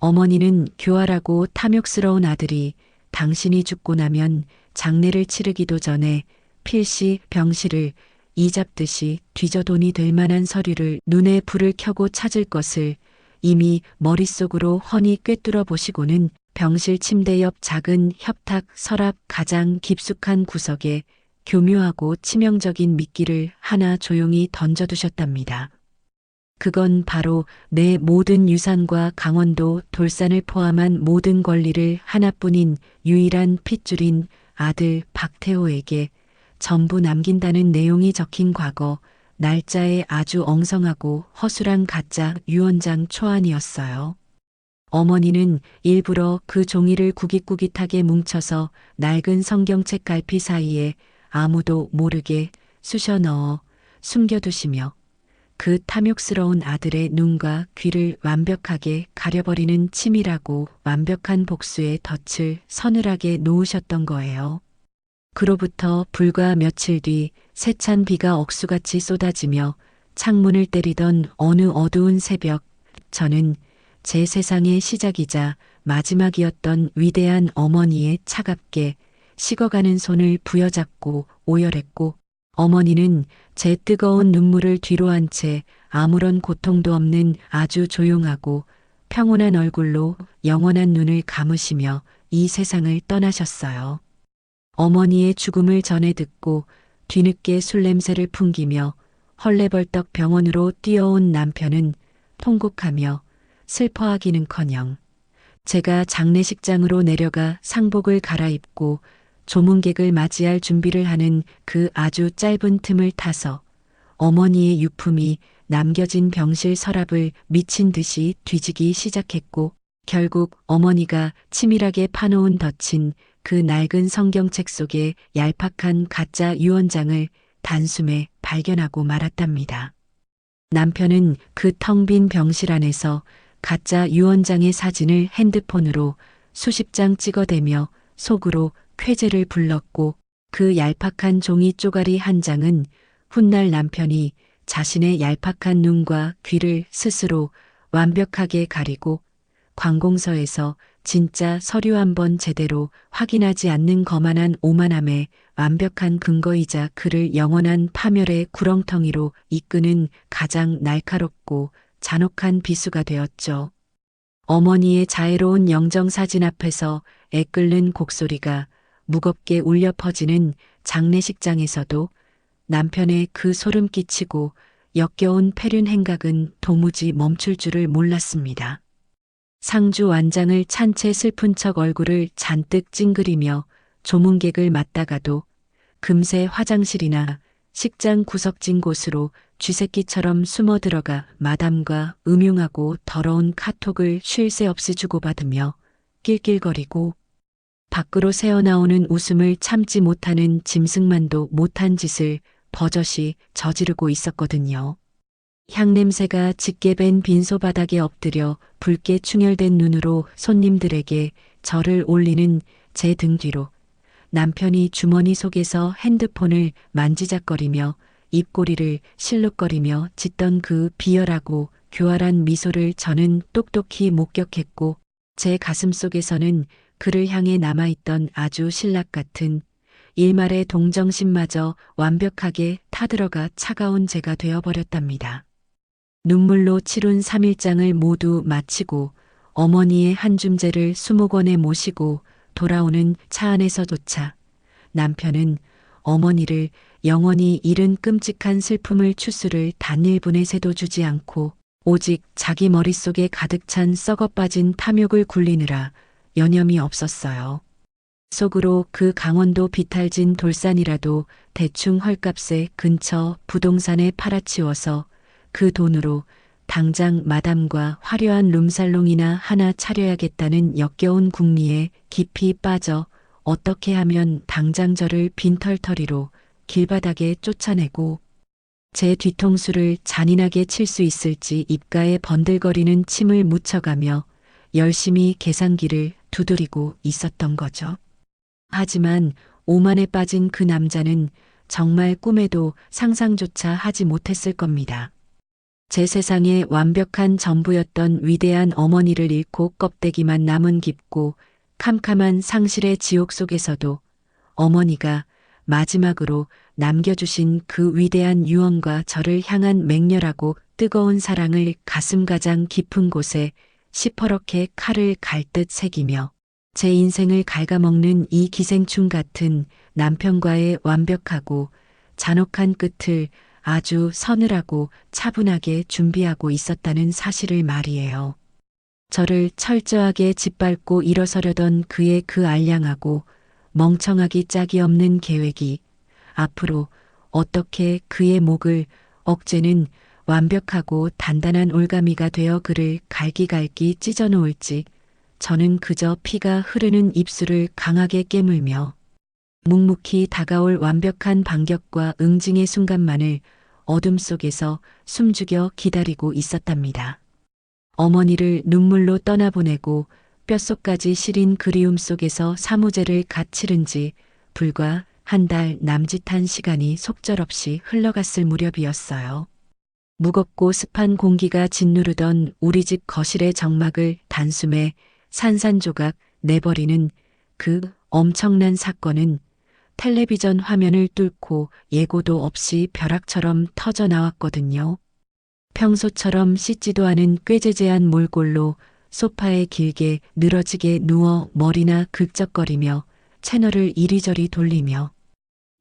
어머니는 교활하고 탐욕스러운 아들이 당신이 죽고 나면 장례를 치르기도 전에 필시 병실을 이잡듯이 뒤져 돈이 될 만한 서류를 눈에 불을 켜고 찾을 것을 이미 머릿속으로 훤히 꿰뚫어 보시고는 병실 침대 옆 작은 협탁 서랍 가장 깊숙한 구석에 교묘하고 치명적인 미끼를 하나 조용히 던져두셨답니다. 그건 바로 내 모든 유산과 강원도 돌산을 포함한 모든 권리를 하나뿐인 유일한 핏줄인 아들 박태호에게 전부 남긴다는 내용이 적힌 과거 날짜에 아주 엉성하고 허술한 가짜 유언장 초안이었어요. 어머니는 일부러 그 종이를 구깃구깃하게 뭉쳐서 낡은 성경책 갈피 사이에 아무도 모르게 쑤셔 넣어 숨겨두시며 그 탐욕스러운 아들의 눈과 귀를 완벽하게 가려버리는 치밀하고 완벽한 복수의 덫을 서늘하게 놓으셨던 거예요. 그로부터 불과 며칠 뒤 세찬 비가 억수같이 쏟아지며 창문을 때리던 어느 어두운 새벽, 저는 제 세상의 시작이자 마지막이었던 위대한 어머니의 차갑게 식어가는 손을 부여잡고 오열했고, 어머니는 제 뜨거운 눈물을 뒤로 한 채 아무런 고통도 없는 아주 조용하고 평온한 얼굴로 영원한 눈을 감으시며 이 세상을 떠나셨어요. 어머니의 죽음을 전해 듣고 뒤늦게 술 냄새를 풍기며 헐레벌떡 병원으로 뛰어온 남편은 통곡하며 슬퍼하기는커녕 제가 장례식장으로 내려가 상복을 갈아입고 조문객을 맞이할 준비를 하는 그 아주 짧은 틈을 타서 어머니의 유품이 남겨진 병실 서랍을 미친 듯이 뒤지기 시작했고, 결국 어머니가 치밀하게 파놓은 덧친 그 낡은 성경책 속의 얄팍한 가짜 유언장을 단숨에 발견하고 말았답니다. 남편은 그 텅 빈 병실 안에서 가짜 유언장의 사진을 핸드폰으로 수십 장 찍어대며 속으로 쾌재를 불렀고, 그 얄팍한 종이 쪼가리 한 장은 훗날 남편이 자신의 얄팍한 눈과 귀를 스스로 완벽하게 가리고 관공서에서 진짜 서류 한번 제대로 확인하지 않는 거만한 오만함의 완벽한 근거이자 그를 영원한 파멸의 구렁텅이로 이끄는 가장 날카롭고 잔혹한 비수가 되었죠. 어머니의 자애로운 영정사진 앞에서 애끓는 곡소리가 무겁게 울려 퍼지는 장례식장에서도 남편의 그 소름 끼치고 역겨운 폐륜 행각은 도무지 멈출 줄을 몰랐습니다. 상주 완장을 찬 채 슬픈 척 얼굴을 잔뜩 찡그리며 조문객을 맞다가도 금세 화장실이나 식장 구석진 곳으로 쥐새끼처럼 숨어 들어가 마담과 음흉하고 더러운 카톡을 쉴 새 없이 주고받으며 낄낄거리고 밖으로 새어나오는 웃음을 참지 못하는 짐승만도 못한 짓을 버젓이 저지르고 있었거든요. 향냄새가 짙게 밴 빈소바닥에 엎드려 붉게 충혈된 눈으로 손님들에게 절을 올리는 제 등 뒤로 남편이 주머니 속에서 핸드폰을 만지작거리며 입꼬리를 실룩거리며 짓던 그 비열하고 교활한 미소를 저는 똑똑히 목격했고, 제 가슴 속에서는 그를 향해 남아있던 아주 신락 같은 일말의 동정심마저 완벽하게 타들어가 차가운 제가 되어버렸답니다. 눈물로 치룬 3일장을 모두 마치고 어머니의 한줌제를 수목원에 모시고 돌아오는 차 안에서조차 남편은 어머니를 영원히 잃은 끔찍한 슬픔을 추스를 단 1분의 새도 주지 않고 오직 자기 머릿속에 가득 찬 썩어빠진 탐욕을 굴리느라 여념이 없었어요. 속으로 그 강원도 비탈진 돌산이라도 대충 헐값에 근처 부동산에 팔아치워서 그 돈으로 당장 마담과 화려한 룸살롱이나 하나 차려야겠다는 역겨운 궁리에 깊이 빠져 어떻게 하면 당장 저를 빈털터리로 길바닥에 쫓아내고 제 뒤통수를 잔인하게 칠 수 있을지 입가에 번들거리는 침을 묻혀가며 열심히 계산기를 두드리고 있었던 거죠. 하지만 오만에 빠진 그 남자는 정말 꿈에도 상상조차 하지 못했을 겁니다. 제 세상의 완벽한 전부였던 위대한 어머니를 잃고 껍데기만 남은 깊고 캄캄한 상실의 지옥 속에서도 어머니가 마지막으로 남겨주신 그 위대한 유언과 저를 향한 맹렬하고 뜨거운 사랑을 가슴 가장 깊은 곳에 시퍼렇게 칼을 갈듯 새기며 제 인생을 갉아먹는 이 기생충 같은 남편과의 완벽하고 잔혹한 끝을 아주 서늘하고 차분하게 준비하고 있었다는 사실을 말이에요. 저를 철저하게 짓밟고 일어서려던 그의 그 알량하고 멍청하기 짝이 없는 계획이 앞으로 어떻게 그의 목을 억제는 완벽하고 단단한 올가미가 되어 그를 갈기갈기 찢어놓을지 저는 그저 피가 흐르는 입술을 강하게 깨물며 묵묵히 다가올 완벽한 반격과 응징의 순간만을 어둠 속에서 숨죽여 기다리고 있었답니다. 어머니를 눈물로 떠나보내고 뼛속까지 시린 그리움 속에서 사무제를 갓 치른 지 불과 한 달 남짓한 시간이 속절없이 흘러갔을 무렵이었어요. 무겁고 습한 공기가 짓누르던 우리 집 거실의 정막을 단숨에 산산조각 내버리는 그 엄청난 사건은 텔레비전 화면을 뚫고 예고도 없이 벼락처럼 터져 나왔거든요. 평소처럼 씻지도 않은 꾀재재한 몰골로 소파에 길게 늘어지게 누워 머리나 긁적거리며 채널을 이리저리 돌리며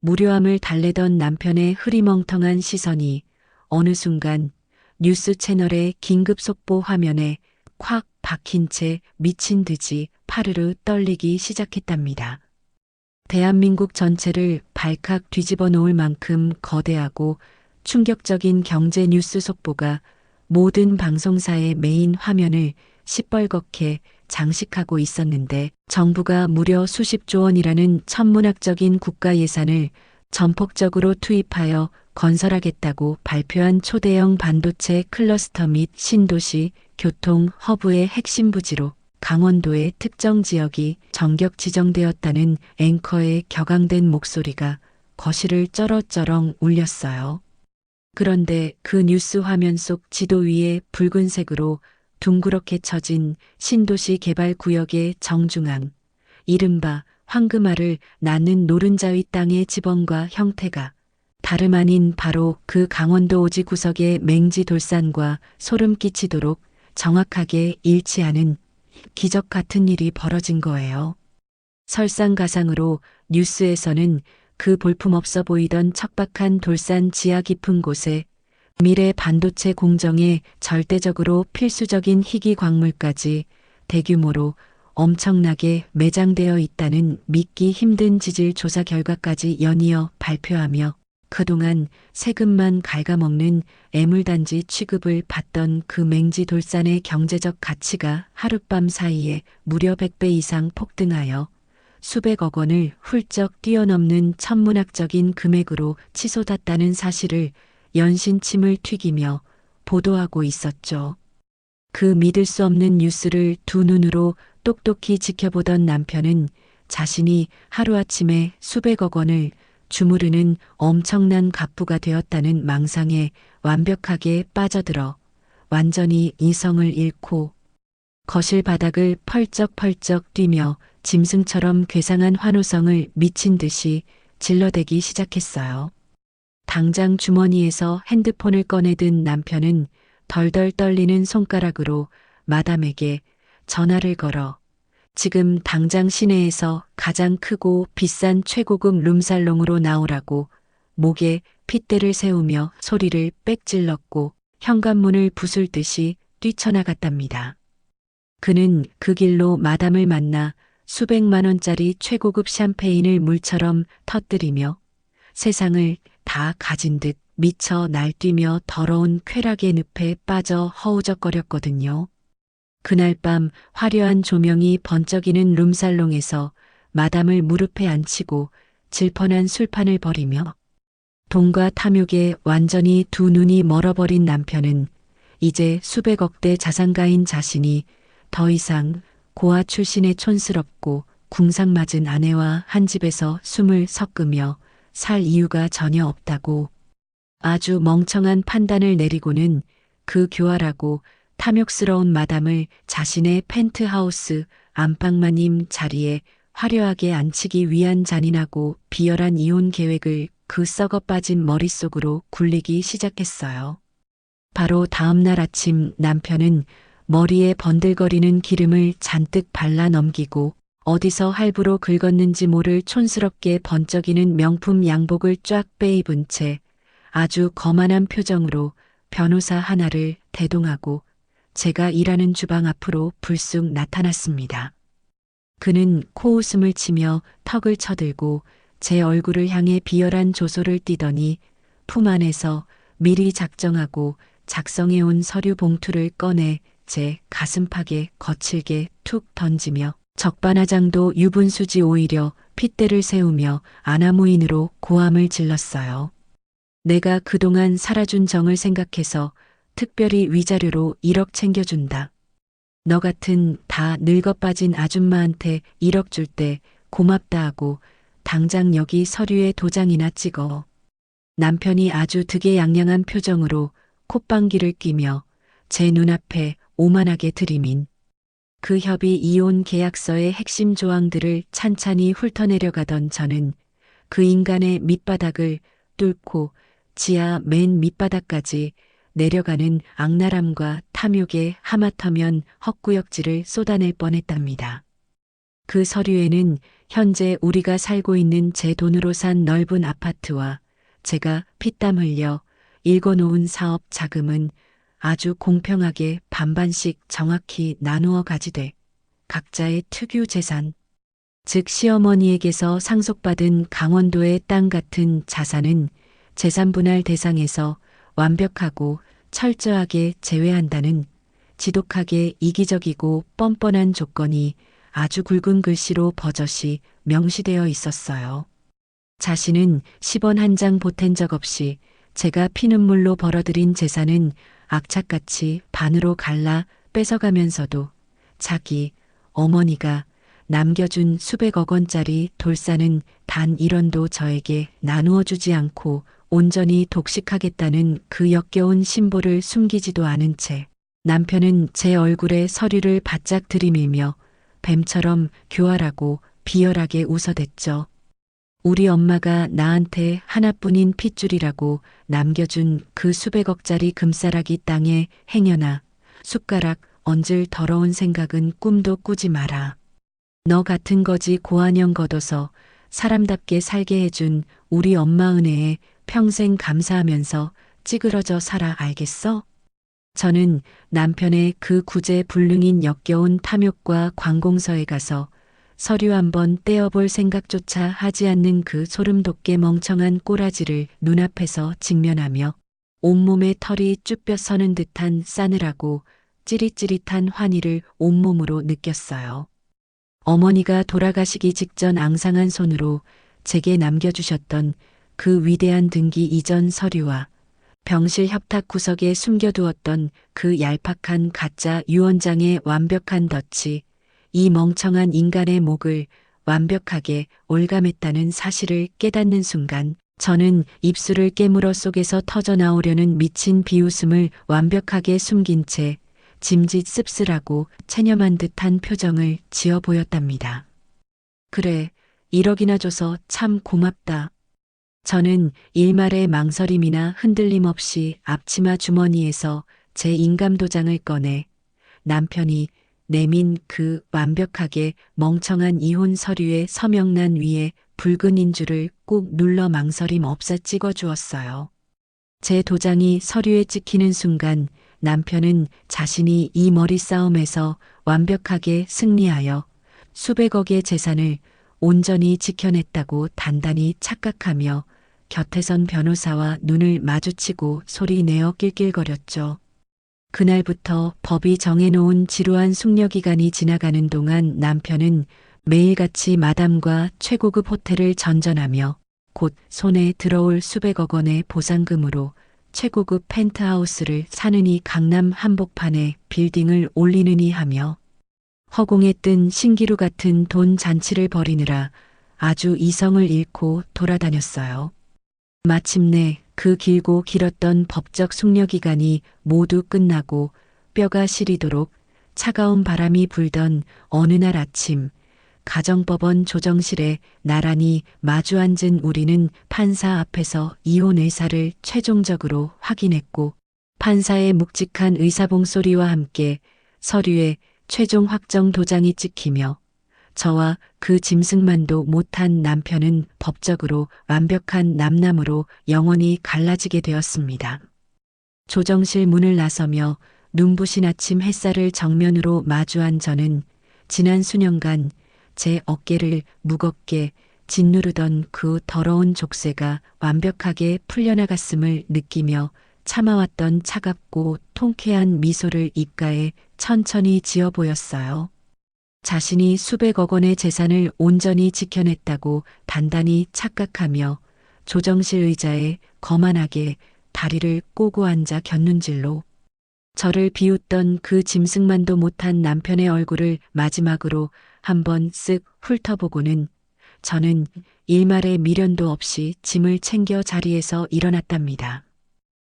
무료함을 달래던 남편의 흐리멍텅한 시선이 어느 순간 뉴스 채널의 긴급 속보 화면에 콱 박힌 채 미친 듯이 파르르 떨리기 시작했답니다. 대한민국 전체를 발칵 뒤집어 놓을 만큼 거대하고 충격적인 경제 뉴스 속보가 모든 방송사의 메인 화면을 시뻘겋게 장식하고 있었는데 정부가 무려 수십조 원이라는 천문학적인 국가 예산을 전폭적으로 투입하여 건설하겠다고 발표한 초대형 반도체 클러스터 및 신도시 교통 허브의 핵심 부지로 강원도의 특정 지역이 전격 지정되었다는 앵커의 격앙된 목소리가 거실을 쩌렁쩌렁 울렸어요. 그런데 그 뉴스 화면 속 지도 위에 붉은색으로 둥그렇게 쳐진 신도시 개발 구역의 정중앙, 이른바 황금알을 낳는 노른자위 땅의 지번과 형태가 다름 아닌 바로 그 강원도 오지 구석의 맹지 돌산과 소름 끼치도록 정확하게 일치하는 기적 같은 일이 벌어진 거예요. 설상가상으로 뉴스에서는 그 볼품없어 보이던 척박한 돌산 지하 깊은 곳에 미래 반도체 공정에 절대적으로 필수적인 희귀 광물까지 대규모로 엄청나게 매장되어 있다는 믿기 힘든 지질 조사 결과까지 연이어 발표하며 그동안 세금만 갉아먹는 애물단지 취급을 받던 그 맹지 돌산의 경제적 가치가 하룻밤 사이에 무려 100배 이상 폭등하여 수백억 원을 훌쩍 뛰어넘는 천문학적인 금액으로 치솟았다는 사실을 연신침을 튀기며 보도하고 있었죠. 그 믿을 수 없는 뉴스를 두 눈으로 똑똑히 지켜보던 남편은 자신이 하루아침에 수백억 원을 주무르는 엄청난 갑부가 되었다는 망상에 완벽하게 빠져들어 완전히 이성을 잃고 거실 바닥을 펄쩍펄쩍 뛰며 짐승처럼 괴상한 환호성을 미친 듯이 질러대기 시작했어요. 당장 주머니에서 핸드폰을 꺼내든 남편은 덜덜 떨리는 손가락으로 마담에게 전화를 걸어 지금 당장 시내에서 가장 크고 비싼 최고급 룸살롱으로 나오라고 목에 핏대를 세우며 소리를 빽 질렀고 현관문을 부술듯이 뛰쳐나갔답니다. 그는 그 길로 마담을 만나 수백만 원짜리 최고급 샴페인을 물처럼 터뜨리며 세상을 다 가진 듯 미쳐 날뛰며 더러운 쾌락의 늪에 빠져 허우적거렸거든요. 그날 밤 화려한 조명이 번쩍이는 룸살롱에서 마담을 무릎에 앉히고 질펀한 술판을 벌이며 돈과 탐욕에 완전히 두 눈이 멀어버린 남편은 이제 수백억대 자산가인 자신이 더 이상 고아 출신의 촌스럽고 궁상맞은 아내와 한 집에서 숨을 섞으며 살 이유가 전혀 없다고 아주 멍청한 판단을 내리고는 그 교활하고 탐욕스러운 마담을 자신의 펜트하우스 안방마님 자리에 화려하게 앉히기 위한 잔인하고 비열한 이혼 계획을 그 썩어 빠진 머릿속으로 굴리기 시작했어요. 바로 다음 날 아침 남편은 머리에 번들거리는 기름을 잔뜩 발라 넘기고 어디서 할부로 긁었는지 모를 촌스럽게 번쩍이는 명품 양복을 쫙 빼입은 채 아주 거만한 표정으로 변호사 하나를 대동하고 제가 일하는 주방 앞으로 불쑥 나타났습니다. 그는 코웃음을 치며 턱을 쳐들고 제 얼굴을 향해 비열한 조소를 띠더니 품 안에서 미리 작정하고 작성해온 서류 봉투를 꺼내 제 가슴팍에 거칠게 툭 던지며 적반하장도 유분수지 오히려 핏대를 세우며 아나무인으로 고함을 질렀어요. 내가 그동안 살아준 정을 생각해서 특별히 위자료로 1억 챙겨준다. 너 같은 다 늙어 빠진 아줌마한테 1억 줄 때 고맙다 하고 당장 여기 서류에 도장이나 찍어. 남편이 아주 득의양양한 표정으로 콧방귀를 뀌며 제 눈앞에 오만하게 들이민 그 협의 이혼 계약서의 핵심 조항들을 찬찬히 훑어내려가던 저는 그 인간의 밑바닥을 뚫고 지하 맨 밑바닥까지 내려가는 악랄함과 탐욕에 하마터면 헛구역질을 쏟아낼 뻔했답니다. 그 서류에는 현재 우리가 살고 있는 제 돈으로 산 넓은 아파트와 제가 피땀 흘려 일궈놓은 사업 자금은 아주 공평하게 반반씩 정확히 나누어 가지되 각자의 특유 재산, 즉 시어머니에게서 상속받은 강원도의 땅 같은 자산은 재산 분할 대상에서 완벽하고 철저하게 제외한다는 지독하게 이기적이고 뻔뻔한 조건이 아주 굵은 글씨로 버젓이 명시되어 있었어요. 자신은 10원 한 장 보탠 적 없이 제가 피눈물로 벌어들인 재산은 악착같이 반으로 갈라 뺏어가면서도 자기 어머니가 남겨준 수백억 원짜리 돌산은 단 1원도 저에게 나누어 주지 않고 온전히 독식하겠다는 그 역겨운 심보를 숨기지도 않은 채 남편은 제 얼굴에 서류를 바짝 들이밀며 뱀처럼 교활하고 비열하게 웃어댔죠. 우리 엄마가 나한테 하나뿐인 핏줄이라고 남겨준 그 수백억짜리 금싸라기 땅에 행여나 숟가락 얹을 더러운 생각은 꿈도 꾸지 마라. 너 같은 거지 고한영 걷어서 사람답게 살게 해준 우리 엄마 은혜에 평생 감사하면서 찌그러져 살아 알겠어? 저는 남편의 그 구제불능인 역겨운 탐욕과 관공서에 가서 서류 한번 떼어볼 생각조차 하지 않는 그 소름돋게 멍청한 꼬라지를 눈앞에서 직면하며 온몸에 털이 쭈뼛 서는 듯한 싸늘하고 찌릿찌릿한 환희를 온몸으로 느꼈어요. 어머니가 돌아가시기 직전 앙상한 손으로 제게 남겨주셨던 그 위대한 등기 이전 서류와 병실 협탁 구석에 숨겨두었던 그 얄팍한 가짜 유언장의 완벽한 덫이 이 멍청한 인간의 목을 완벽하게 올감했다는 사실을 깨닫는 순간 저는 입술을 깨물어 속에서 터져나오려는 미친 비웃음을 완벽하게 숨긴 채 짐짓 씁쓸하고 체념한 듯한 표정을 지어 보였답니다. 그래, 1억이나 줘서 참 고맙다. 저는 일말의 망설임이나 흔들림 없이 앞치마 주머니에서 제 인감도장을 꺼내 남편이 내민 그 완벽하게 멍청한 이혼 서류의 서명란 위에 붉은 인주를 꾹 눌러 망설임 없어 찍어 주었어요. 제 도장이 서류에 찍히는 순간 남편은 자신이 이 머리 싸움에서 완벽하게 승리하여 수백억의 재산을 온전히 지켜냈다고 단단히 착각하며 곁에 선 변호사와 눈을 마주치고 소리내어 낄낄거렸죠. 그날부터 법이 정해놓은 지루한 숙려기간이 지나가는 동안 남편은 매일같이 마담과 최고급 호텔을 전전하며 곧 손에 들어올 수백억 원의 보상금으로 최고급 펜트하우스를 사느니 강남 한복판에 빌딩을 올리느니 하며 허공에 뜬 신기루 같은 돈 잔치를 벌이느라 아주 이성을 잃고 돌아다녔어요. 마침내 그 길고 길었던 법적 숙려기간이 모두 끝나고 뼈가 시리도록 차가운 바람이 불던 어느 날 아침 가정법원 조정실에 나란히 마주 앉은 우리는 판사 앞에서 이혼 의사를 최종적으로 확인했고 판사의 묵직한 의사봉 소리와 함께 서류에 최종 확정 도장이 찍히며 저와 그 짐승만도 못한 남편은 법적으로 완벽한 남남으로 영원히 갈라지게 되었습니다. 조정실 문을 나서며 눈부신 아침 햇살을 정면으로 마주한 저는 지난 수년간 제 어깨를 무겁게 짓누르던 그 더러운 족쇄가 완벽하게 풀려나갔음을 느끼며 참아왔던 차갑고 통쾌한 미소를 입가에 천천히 지어 보였어요. 자신이 수백억 원의 재산을 온전히 지켜냈다고 단단히 착각하며 조정실 의자에 거만하게 다리를 꼬고 앉아 곁눈질로 저를 비웃던 그 짐승만도 못한 남편의 얼굴을 마지막으로 한번 쓱 훑어보고는 저는 일말의 미련도 없이 짐을 챙겨 자리에서 일어났답니다.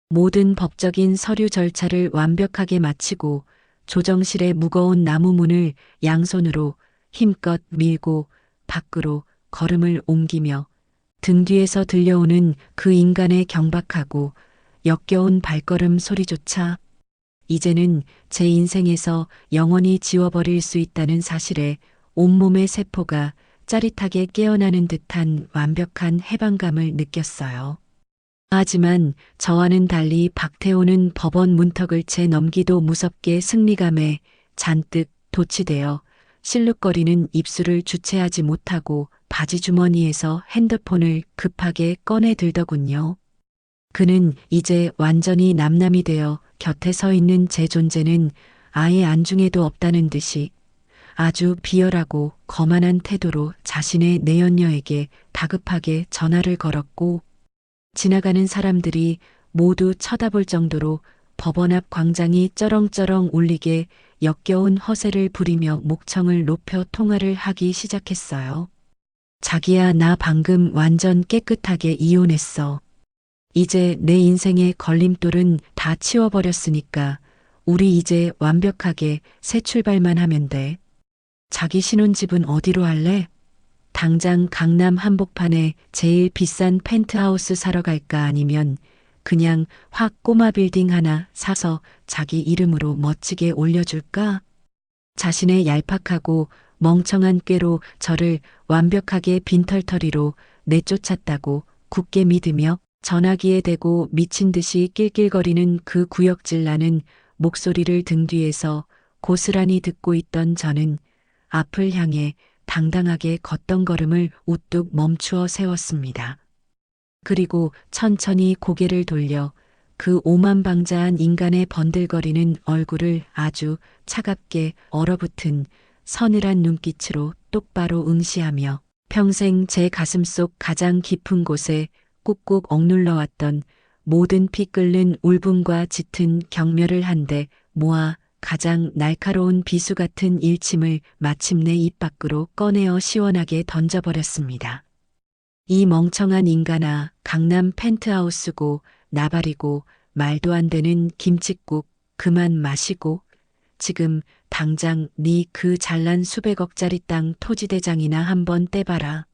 모든 법적인 서류 절차를 완벽하게 마치고 조정실의 무거운 나무 문을 양손으로 힘껏 밀고 밖으로 걸음을 옮기며 등 뒤에서 들려오는 그 인간의 경박하고 역겨운 발걸음 소리조차 이제는 제 인생에서 영원히 지워버릴 수 있다는 사실에 온몸의 세포가 짜릿하게 깨어나는 듯한 완벽한 해방감을 느꼈어요. 하지만 저와는 달리 박태호는 법원 문턱을 채 넘기도 무섭게 승리감에 잔뜩 도취되어 실룩거리는 입술을 주체하지 못하고 바지 주머니에서 핸드폰을 급하게 꺼내 들더군요. 그는 이제 완전히 남남이 되어 곁에 서 있는 제 존재는 아예 안중에도 없다는 듯이 아주 비열하고 거만한 태도로 자신의 내연녀에게 다급하게 전화를 걸었고 지나가는 사람들이 모두 쳐다볼 정도로 법원 앞 광장이 쩌렁쩌렁 울리게 역겨운 허세를 부리며 목청을 높여 통화를 하기 시작했어요. 자기야, 나 방금 완전 깨끗하게 이혼했어. 이제 내 인생의 걸림돌은 다 치워버렸으니까 우리 이제 완벽하게 새 출발만 하면 돼. 자기 신혼집은 어디로 할래? 당장 강남 한복판에 제일 비싼 펜트하우스 사러 갈까 아니면 그냥 확 꼬마 빌딩 하나 사서 자기 이름으로 멋지게 올려줄까? 자신의 얄팍하고 멍청한 꾀로 저를 완벽하게 빈털터리로 내쫓았다고 굳게 믿으며 전화기에 대고 미친 듯이 낄낄거리는 그 구역질 나는 목소리를 등 뒤에서 고스란히 듣고 있던 저는 앞을 향해 당당하게 걷던 걸음을 우뚝 멈추어 세웠습니다. 그리고 천천히 고개를 돌려 그 오만방자한 인간의 번들거리는 얼굴을 아주 차갑게 얼어붙은 서늘한 눈빛으로 똑바로 응시하며 평생 제 가슴속 가장 깊은 곳에 꾹꾹 억눌러왔던 모든 피 끓는 울분과 짙은 경멸을 한데 모아 가장 날카로운 비수 같은 일침을 마침내 입 밖으로 꺼내어 시원하게 던져버렸습니다. 이 멍청한 인간아, 강남 펜트하우스고 나발이고 말도 안 되는 김칫국 그만 마시고 지금 당장 네 그 잘난 수백억짜리 땅 토지대장이나 한번 떼봐라.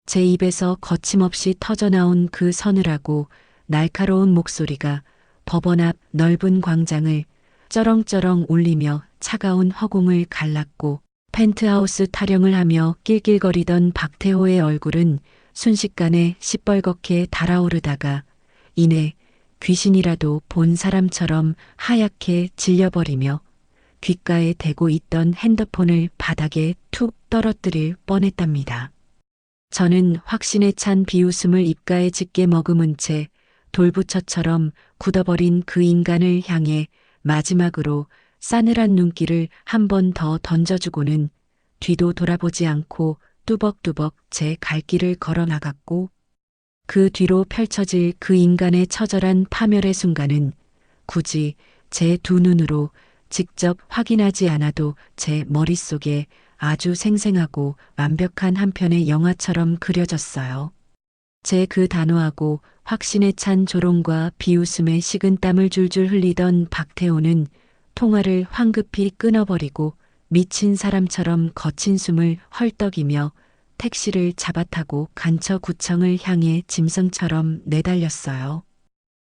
제 입에서 거침없이 터져나온 그 서늘하고 날카로운 목소리가 법원 앞 넓은 광장을 쩌렁쩌렁 울리며 차가운 허공을 갈랐고 펜트하우스 타령을 하며 낄낄거리던 박태호의 얼굴은 순식간에 시뻘겋게 달아오르다가 이내 귀신이라도 본 사람처럼 하얗게 질려버리며 귓가에 대고 있던 핸드폰을 바닥에 툭 떨어뜨릴 뻔했답니다. 저는 확신에 찬 비웃음을 입가에 짙게 머금은 채 돌부처처럼 굳어버린 그 인간을 향해 마지막으로 싸늘한 눈길을 한 번 더 던져주고는 뒤도 돌아보지 않고 뚜벅뚜벅 제 갈 길을 걸어 나갔고 그 뒤로 펼쳐질 그 인간의 처절한 파멸의 순간은 굳이 제 두 눈으로 직접 확인하지 않아도 제 머릿속에 아주 생생하고 완벽한 한 편의 영화처럼 그려졌어요. 제 그 단호하고 확신에 찬 조롱과 비웃음에 식은 땀을 줄줄 흘리던 박태호는 통화를 황급히 끊어버리고 미친 사람처럼 거친 숨을 헐떡이며 택시를 잡아타고 간처구청을 향해 짐승처럼 내달렸어요.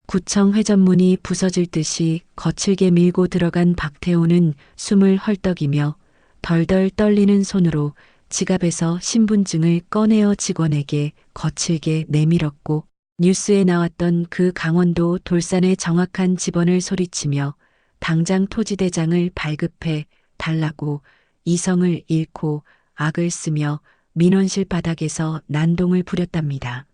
구청 회전문이 부서질 듯이 거칠게 밀고 들어간 박태호는 숨을 헐떡이며 덜덜 떨리는 손으로 지갑에서 신분증을 꺼내어 직원에게 거칠게 내밀었고 뉴스에 나왔던 그 강원도 돌산의 정확한 집원을 소리치며 당장 토지대장을 발급해 달라고 이성을 잃고 악을 쓰며 민원실 바닥에서 난동을 부렸답니다.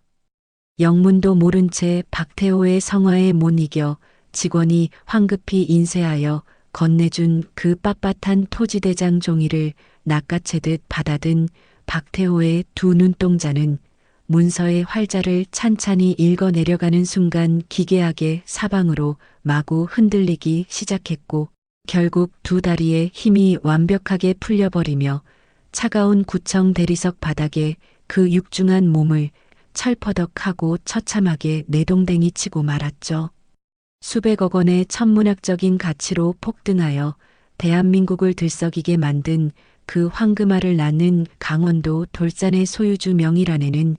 영문도 모른 채 박태호의 성화에 못 이겨 직원이 황급히 인쇄하여 건네준 그 빳빳한 토지대장 종이를 낚아채듯 받아든 박태호의 두 눈동자는 문서의 활자를 찬찬히 읽어 내려가는 순간 기괴하게 사방으로 마구 흔들리기 시작했고 결국 두 다리의 힘이 완벽하게 풀려버리며 차가운 구청 대리석 바닥에 그 육중한 몸을 철퍼덕하고 처참하게 내동댕이 치고 말았죠. 수백억 원의 천문학적인 가치로 폭등하여 대한민국을 들썩이게 만든 그 황금알을 낳는 강원도 돌산의 소유주 명의란에는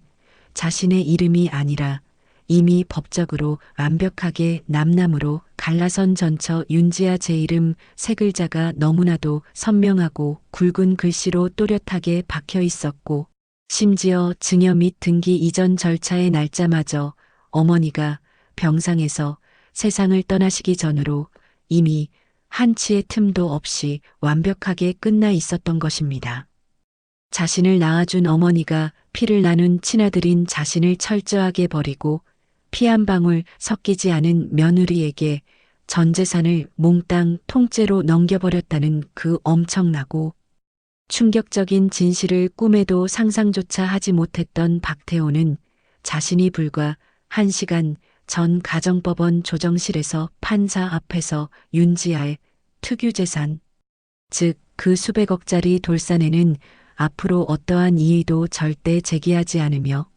자신의 이름이 아니라 이미 법적으로 완벽하게 남남으로 갈라선 전처 윤지아 제 이름 세 글자가 너무나도 선명하고 굵은 글씨로 또렷하게 박혀 있었고 심지어 증여 및 등기 이전 절차의 날짜마저 어머니가 병상에서 세상을 떠나시기 전으로 이미 한치의 틈도 없이 완벽하게 끝나 있었던 것입니다. 자신을 낳아준 어머니가 피를 나눈 친아들인 자신을 철저하게 버리고 피 한 방울 섞이지 않은 며느리에게 전 재산을 몽땅 통째로 넘겨버렸다는 그 엄청나고 충격적인 진실을 꿈에도 상상조차 하지 못했던 박태호는 자신이 불과 1시간 전 가정법원 조정실에서 판사 앞에서 윤지아의 특유재산, 즉 그 수백억짜리 돌산에는 앞으로 어떠한 이의도 절대 제기하지 않으며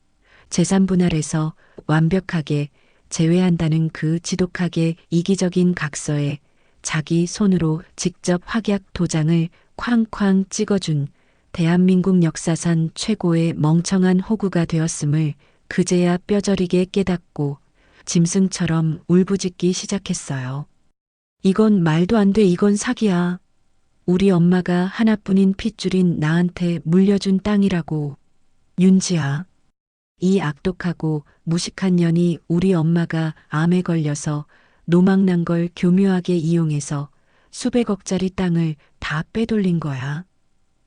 재산 분할에서 완벽하게 제외한다는 그 지독하게 이기적인 각서에 자기 손으로 직접 확약 도장을 쾅쾅 찍어준 대한민국 역사상 최고의 멍청한 호구가 되었음을 그제야 뼈저리게 깨닫고 짐승처럼 울부짖기 시작했어요. 이건 말도 안 돼. 이건 사기야. 우리 엄마가 하나뿐인 핏줄인 나한테 물려준 땅이라고. 윤지아. 이 악독하고 무식한 년이 우리 엄마가 암에 걸려서 노망난 걸 교묘하게 이용해서 수백억짜리 땅을 다 빼돌린 거야.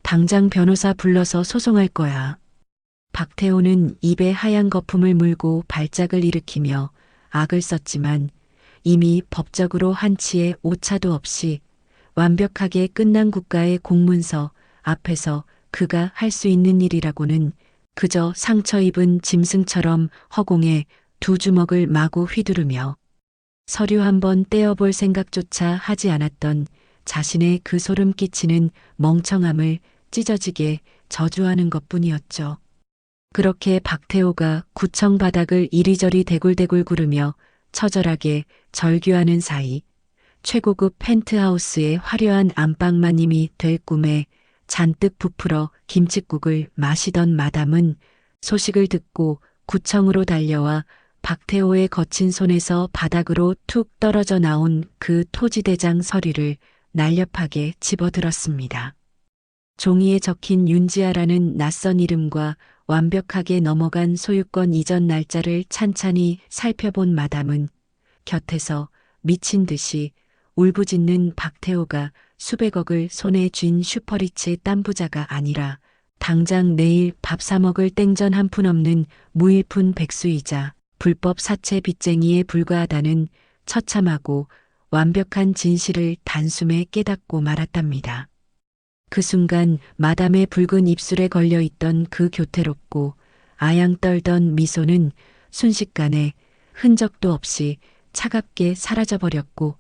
당장 변호사 불러서 소송할 거야. 박태호는 입에 하얀 거품을 물고 발작을 일으키며 악을 썼지만 이미 법적으로 한치의 오차도 없이 완벽하게 끝난 국가의 공문서 앞에서 그가 할 수 있는 일이라고는 그저 상처 입은 짐승처럼 허공에 두 주먹을 마구 휘두르며 서류 한번 떼어볼 생각조차 하지 않았던 자신의 그 소름 끼치는 멍청함을 찢어지게 저주하는 것뿐이었죠. 그렇게 박태호가 구청 바닥을 이리저리 대굴대굴 구르며 처절하게 절규하는 사이 최고급 펜트하우스의 화려한 안방마님이 될 꿈에 잔뜩 부풀어 김칫국을 마시던 마담은 소식을 듣고 구청으로 달려와 박태호의 거친 손에서 바닥으로 툭 떨어져 나온 그 토지대장 서류를 날렵하게 집어들었습니다. 종이에 적힌 윤지아라는 낯선 이름과 완벽하게 넘어간 소유권 이전 날짜를 찬찬히 살펴본 마담은 곁에서 미친 듯이 울부짖는 박태호가 수백억을 손에 쥔 슈퍼리치 딴부자가 아니라 당장 내일 밥 사 먹을 땡전 한 푼 없는 무일푼 백수이자 불법 사채 빚쟁이에 불과하다는 처참하고 완벽한 진실을 단숨에 깨닫고 말았답니다. 그 순간 마담의 붉은 입술에 걸려있던 그 교태롭고 아양 떨던 미소는 순식간에 흔적도 없이 차갑게 사라져버렸고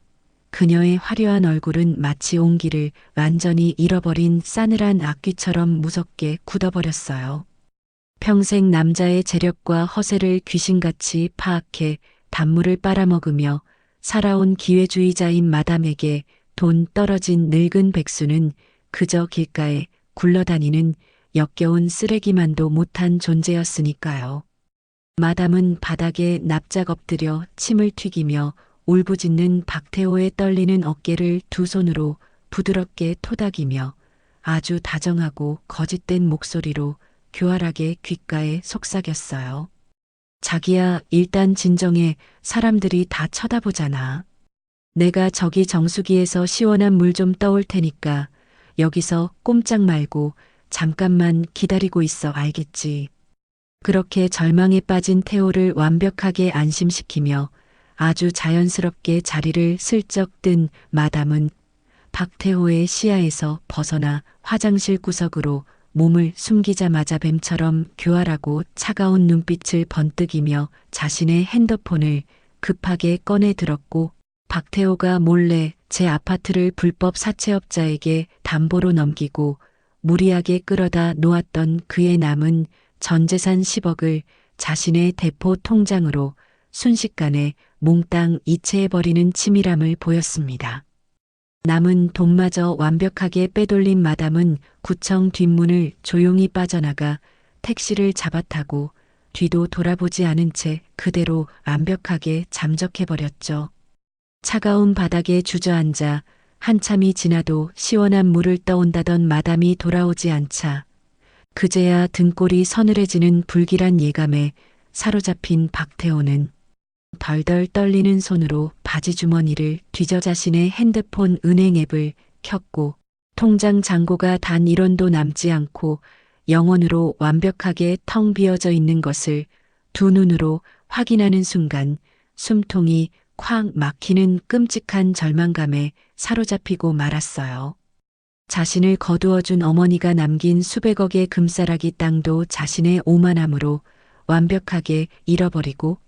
그녀의 화려한 얼굴은 마치 온기를 완전히 잃어버린 싸늘한 악귀처럼 무섭게 굳어버렸어요. 평생 남자의 재력과 허세를 귀신같이 파악해 단물을 빨아먹으며 살아온 기회주의자인 마담에게 돈 떨어진 늙은 백수는 그저 길가에 굴러다니는 역겨운 쓰레기만도 못한 존재였으니까요. 마담은 바닥에 납작 엎드려 침을 튀기며 울부짖는 박태호의 떨리는 어깨를 두 손으로 부드럽게 토닥이며 아주 다정하고 거짓된 목소리로 교활하게 귓가에 속삭였어요. 자기야, 일단 진정해. 사람들이 다 쳐다보잖아. 내가 저기 정수기에서 시원한 물 좀 떠올 테니까 여기서 꼼짝 말고 잠깐만 기다리고 있어. 알겠지? 그렇게 절망에 빠진 태호를 완벽하게 안심시키며 아주 자연스럽게 자리를 슬쩍 뜬 마담은 박태호의 시야에서 벗어나 화장실 구석으로 몸을 숨기자마자 뱀처럼 교활하고 차가운 눈빛을 번뜩이며 자신의 핸드폰을 급하게 꺼내 들었고, 박태호가 몰래 제 아파트를 불법 사채업자에게 담보로 넘기고 무리하게 끌어다 놓았던 그의 남은 전재산 10억을 자신의 대포 통장으로 순식간에 몽땅 이체해버리는 치밀함을 보였습니다. 남은 돈마저 완벽하게 빼돌린 마담은 구청 뒷문을 조용히 빠져나가 택시를 잡아타고 뒤도 돌아보지 않은 채 그대로 완벽하게 잠적해버렸죠. 차가운 바닥에 주저앉아 한참이 지나도 시원한 물을 떠온다던 마담이 돌아오지 않자 그제야 등골이 서늘해지는 불길한 예감에 사로잡힌 박태호는 덜덜 떨리는 손으로 바지 주머니를 뒤져 자신의 핸드폰 은행 앱을 켰고, 통장 잔고가 단 1원도 남지 않고 영원으로 완벽하게 텅 비어져 있는 것을 두 눈으로 확인하는 순간 숨통이 콱 막히는 끔찍한 절망감에 사로잡히고 말았어요. 자신을 거두어준 어머니가 남긴 수백억의 금싸라기 땅도 자신의 오만함으로 완벽하게 잃어버리고,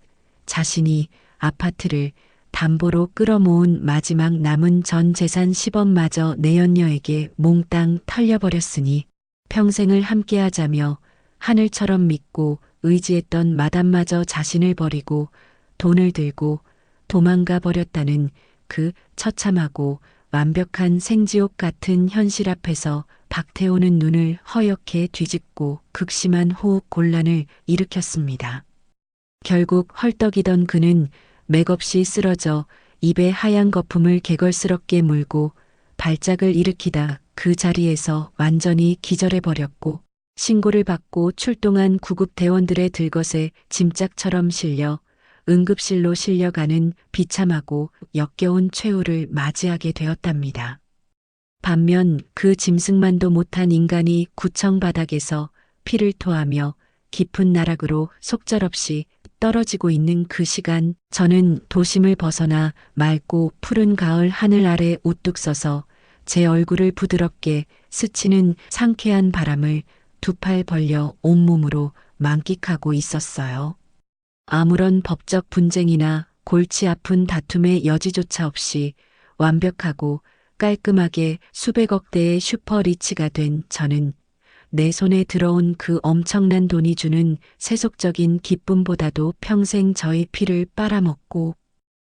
자신이 아파트를 담보로 끌어모은 마지막 남은 전 재산 10억마저 내연녀에게 몽땅 털려버렸으니 평생을 함께하자며 하늘처럼 믿고 의지했던 마담마저 자신을 버리고 돈을 들고 도망가 버렸다는 그 처참하고 완벽한 생지옥 같은 현실 앞에서 박태호는 눈을 허옇게 뒤집고 극심한 호흡 곤란을 일으켰습니다. 결국 헐떡이던 그는 맥없이 쓰러져 입에 하얀 거품을 개걸스럽게 물고 발작을 일으키다 그 자리에서 완전히 기절해버렸고, 신고를 받고 출동한 구급대원들의 들것에 짐짝처럼 실려 응급실로 실려가는 비참하고 역겨운 최후를 맞이하게 되었답니다. 반면 그 짐승만도 못한 인간이 구청 바닥에서 피를 토하며 깊은 나락으로 속절없이 떨어지고 있는 그 시간, 저는 도심을 벗어나 맑고 푸른 가을 하늘 아래 우뚝 서서 제 얼굴을 부드럽게 스치는 상쾌한 바람을 두 팔 벌려 온몸으로 만끽하고 있었어요. 아무런 법적 분쟁이나 골치 아픈 다툼의 여지조차 없이 완벽하고 깔끔하게 수백억대의 슈퍼리치가 된 저는 내 손에 들어온 그 엄청난 돈이 주는 세속적인 기쁨보다도 평생 저의 피를 빨아먹고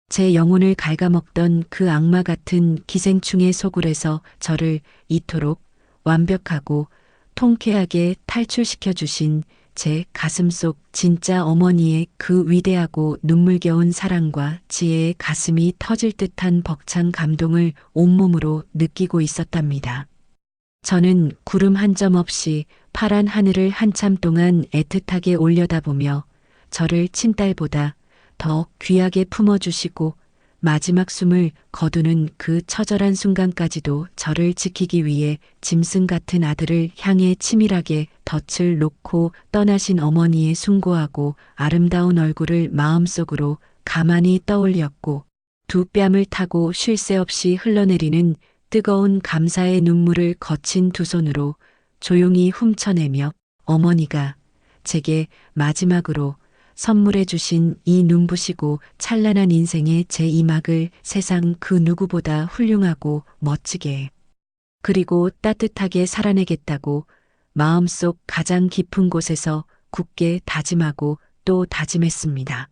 제 영혼을 갉아먹던 그 악마 같은 기생충의 소굴에서 저를 이토록 완벽하고 통쾌하게 탈출시켜 주신 제 가슴속 진짜 어머니의 그 위대하고 눈물겨운 사랑과 지혜의 가슴이 터질 듯한 벅찬 감동을 온몸으로 느끼고 있었답니다. 저는 구름 한 점 없이 파란 하늘을 한참 동안 애틋하게 올려다보며 저를 친딸보다 더 귀하게 품어주시고 마지막 숨을 거두는 그 처절한 순간까지도 저를 지키기 위해 짐승 같은 아들을 향해 치밀하게 덫을 놓고 떠나신 어머니의 숭고하고 아름다운 얼굴을 마음속으로 가만히 떠올렸고, 두 뺨을 타고 쉴 새 없이 흘러내리는 뜨거운 감사의 눈물을 거친 두 손으로 조용히 훔쳐내며 어머니가 제게 마지막으로 선물해 주신 이 눈부시고 찬란한 인생의 제2막을 세상 그 누구보다 훌륭하고 멋지게 그리고 따뜻하게 살아내겠다고 마음속 가장 깊은 곳에서 굳게 다짐하고 또 다짐했습니다.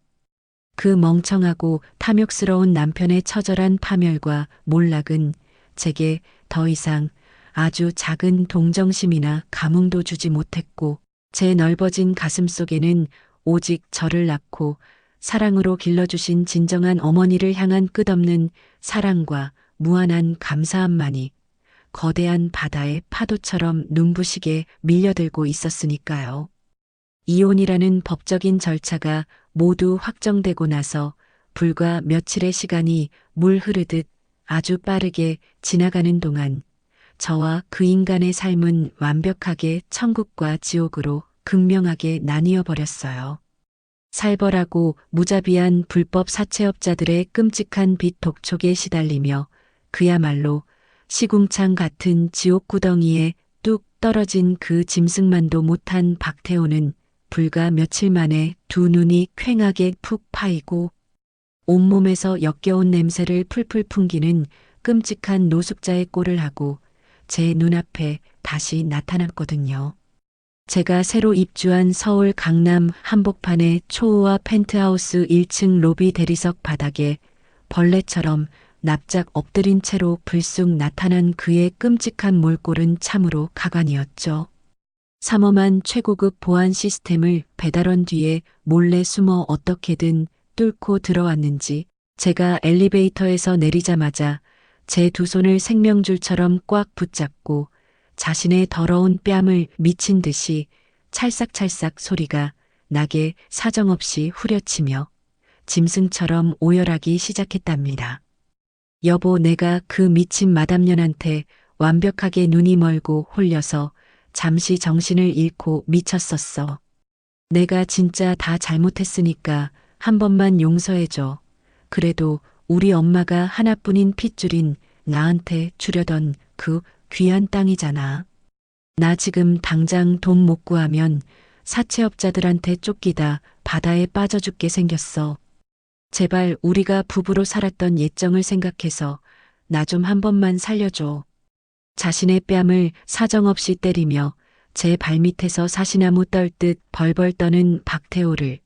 그 멍청하고 탐욕스러운 남편의 처절한 파멸과 몰락은 제게 더 이상 아주 작은 동정심이나 감흥도 주지 못했고, 제 넓어진 가슴 속에는 오직 저를 낳고 사랑으로 길러주신 진정한 어머니를 향한 끝없는 사랑과 무한한 감사함만이 거대한 바다의 파도처럼 눈부시게 밀려들고 있었으니까요. 이혼이라는 법적인 절차가 모두 확정되고 나서 불과 며칠의 시간이 물 흐르듯 아주 빠르게 지나가는 동안 저와 그 인간의 삶은 완벽하게 천국과 지옥으로 극명하게 나뉘어 버렸어요. 살벌하고 무자비한 불법 사채업자들의 끔찍한 빚 독촉에 시달리며 그야말로 시궁창 같은 지옥 구덩이에 뚝 떨어진 그 짐승만도 못한 박태호는 불과 며칠 만에 두 눈이 퀭하게 푹 파이고 온몸에서 역겨운 냄새를 풀풀 풍기는 끔찍한 노숙자의 꼴을 하고 제 눈앞에 다시 나타났거든요. 제가 새로 입주한 서울 강남 한복판의 초호화 펜트하우스 1층 로비 대리석 바닥에 벌레처럼 납작 엎드린 채로 불쑥 나타난 그의 끔찍한 몰골은 참으로 가관이었죠. 삼엄한 최고급 보안 시스템을 배달원 뒤에 몰래 숨어 어떻게든 뚫고 들어왔는지 제가 엘리베이터에서 내리자마자 제 두 손을 생명줄처럼 꽉 붙잡고 자신의 더러운 뺨을 미친 듯이 찰싹찰싹 소리가 나게 사정없이 후려치며 짐승처럼 오열하기 시작했답니다. 여보, 내가 그 미친 마담년한테 완벽하게 눈이 멀고 홀려서 잠시 정신을 잃고 미쳤었어. 내가 진짜 다 잘못했으니까 한 번만 용서해줘. 그래도 우리 엄마가 하나뿐인 핏줄인 나한테 주려던 그 귀한 땅이잖아. 나 지금 당장 돈 못 구하면 사채업자들한테 쫓기다 바다에 빠져 죽게 생겼어. 제발 우리가 부부로 살았던 옛정을 생각해서 나 좀 한 번만 살려줘. 자신의 뺨을 사정없이 때리며 제 발밑에서 사시나무 떨듯 벌벌 떠는 박태호를